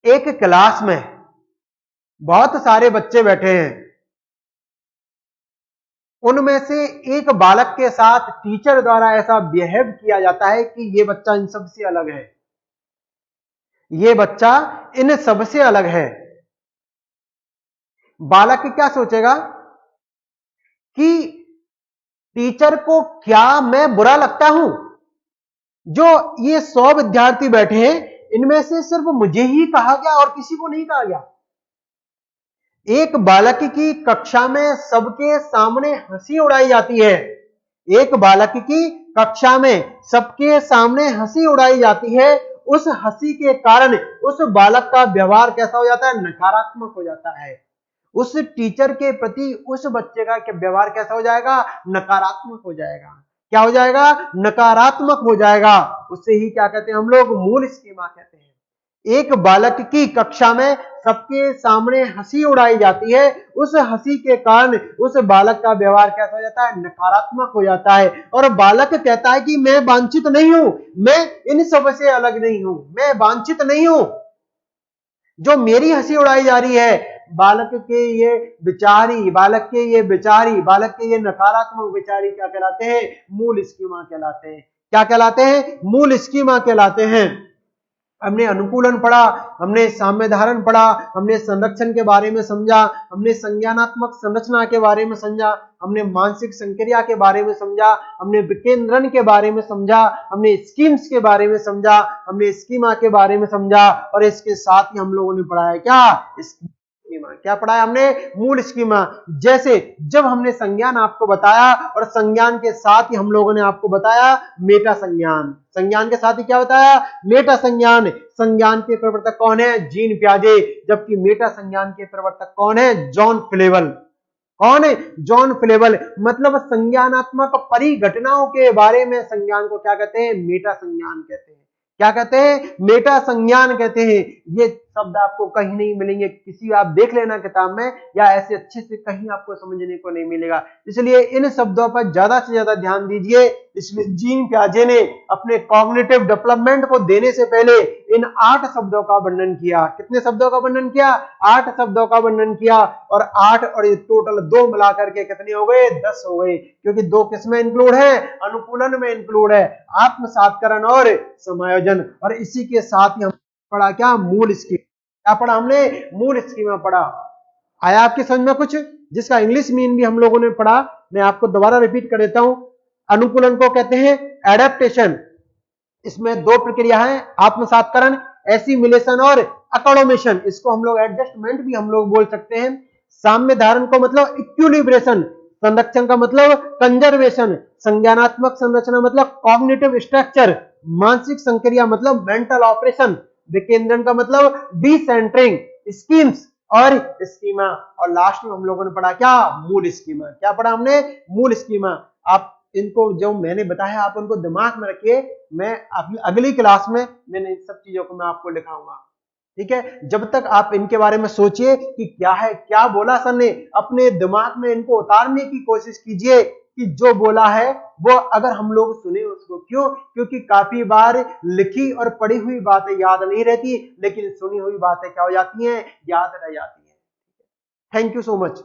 एक क्लास में बहुत सारे बच्चे बैठे हैं, उनमें से एक बालक के साथ टीचर द्वारा ऐसा बिहेव किया जाता है कि ये बच्चा इन सबसे अलग है, ये बच्चा इन सबसे अलग है। बालक क्या सोचेगा कि टीचर को क्या मैं बुरा लगता हूं? जो ये 100 विद्यार्थी बैठे हैं, इनमें से सिर्फ मुझे ही कहा गया और किसी को नहीं कहा गया। एक बालक की कक्षा में सबके सामने हंसी उड़ाई जाती है। एक बालक की कक्षा में सबके सामने हंसी उड़ाई जाती है। उस हंसी के कारण उस बालक का व्यवहार कैसा हो जाता है? नकारात्मक हो जाता है। उस टीचर के प्रति उस बच्चे का व्यवहार कैसा हो जाएगा? नकारात्मक हो जाएगा। क्या हो जाएगा? नकारात्मक हो जाएगा। उससे ही क्या कहते हैं हम लोग? मूल स्कीमा कहते हैं। एक बालक की कक्षा में सबके सामने हंसी उड़ाई जाती है, उस हंसी के कारण उस बालक का व्यवहार कैसा हो जाता है? नकारात्मक हो जाता है। और बालक कहता है कि मैं वांछित नहीं हूं, मैं इन सब से अलग नहीं हूं, मैं वांछित नहीं हूं, जो मेरी हंसी उड़ाई जा रही है। बालक के ये विचारी, बालक के ये विचारी, बालक के ये नकारात्मक विचारी क्या कहलाते हैं? मूल स्कीमा कहलाते हैं। क्या कहलाते हैं? मूल स्कीमा कहलाते हैं। हमने अनुकूलन पढ़ा, हमने साम्य धारण पढ़ा, हमने संरक्षण के बारे में समझा, हमने संज्ञानात्मक संरचना के बारे में समझा, हमने मानसिक संक्रिया के बारे में समझा, हमने विकेंद्रण के बारे में समझा, हमने स्कीम्स के बारे में समझा, हमने स्कीमा के बारे में समझा, और इसके साथ ही हम लोगों ने पढ़ा है क्या? स्कीमा। क्या पढ़ाया हमने? मूल स्कीमा। जैसे जब हमने संज्ञान आपको बताया, और संज्ञान के साथ ही हम लोगों ने आपको बताया मेटा संज्ञान। संज्ञान के साथ ही क्या बताया? मेटा संज्ञान। संज्ञान के प्रवर्तक कौन है? जीन पियाजे। जबकि मेटा संज्ञान के प्रवर्तक कौन है? जॉन फ्लेवल। कौन है? जॉन फ्लेवल। मतलब संज्ञानात्मक परिघटनाओं के बारे में संज्ञान को क्या कहते हैं? मेटा संज्ञान कहते हैं। क्या कहते हैं? मेटा संज्ञान कहते हैं। ये शब्द आपको कहीं नहीं मिलेंगे, किसी आप देख लेना किताब में, या ऐसे अच्छे से कहीं आपको समझने को नहीं मिलेगा। इसलिए इन शब्दों पर ज्यादा से ज्यादा ध्यान दीजिए। इसलिए जीन पियाजे ने अपने कॉग्निटिव डेवलपमेंट को देने से पहले इन 8 शब्दों का वर्णन किया। कितने शब्दों का वर्णन किया? 8 शब्दों का वर्णन किया। और 8 और ये टोटल 2 मिलाकर के कितने हो गए? 10 हो गए, क्योंकि 2 किसमें इंक्लूड है? अनुकूलन में इंक्लूड है, आत्मसातकरण और समायोजन। और इसी के साथ ही हम पढ़ा क्या? मूल स्कीमा। क्या पढ़ा हमने? मूल स्कीमा पढ़ा। आया आपके समझ में कुछ? जिसका इंग्लिश मीन भी हम लोगों ने पढ़ा, मैं आपको दोबारा रिपीट कर देता हूं। अनुकूलन को कहते हैं एडेप्टेशन। इसमें 2 प्रक्रिया है, आत्मसातकरण, एसिमिलेशन और अकोमोडेशन। इसको हम लोग एडजस्टमेंट भी हम लोग बोल सकते हैं। साम्य धारण को मतलब इक्विलिब्रेशन, संरक्षण का मतलब कंजर्वेशन, संज्ञानात्मक संरचना मतलब कॉग्निटिव स्ट्रक्चर, मानसिक संक्रिया मतलब मेंटल ऑपरेशन, विकेंद्रण का मतलब डिसेंटरिंग, स्कीम्स और स्कीमा। और लास्ट में हम लोगों ने पढ़ा क्या? मूल स्कीमा। क्या पढ़ा हमने? मूल स्कीमा। आप इनको जो मैंने बताया आप उनको दिमाग में रखिए। मैं अगली क्लास में मैंने इन सब चीजों को मैं आपको लिखाऊंगा, ठीक है? जब तक आप इनके बारे में सोचिए कि क्या है, क्या बोला सर ने, अपने दिमाग में इनको उतारने की कोशिश कीजिए कि जो बोला है वो अगर हम लोग सुने उसको। क्यों? क्योंकि काफी बार लिखी और पढ़ी हुई बातें याद नहीं रहती, लेकिन सुनी हुई बातें क्या हो जाती हैं? याद रह जाती हैं। Thank you so much.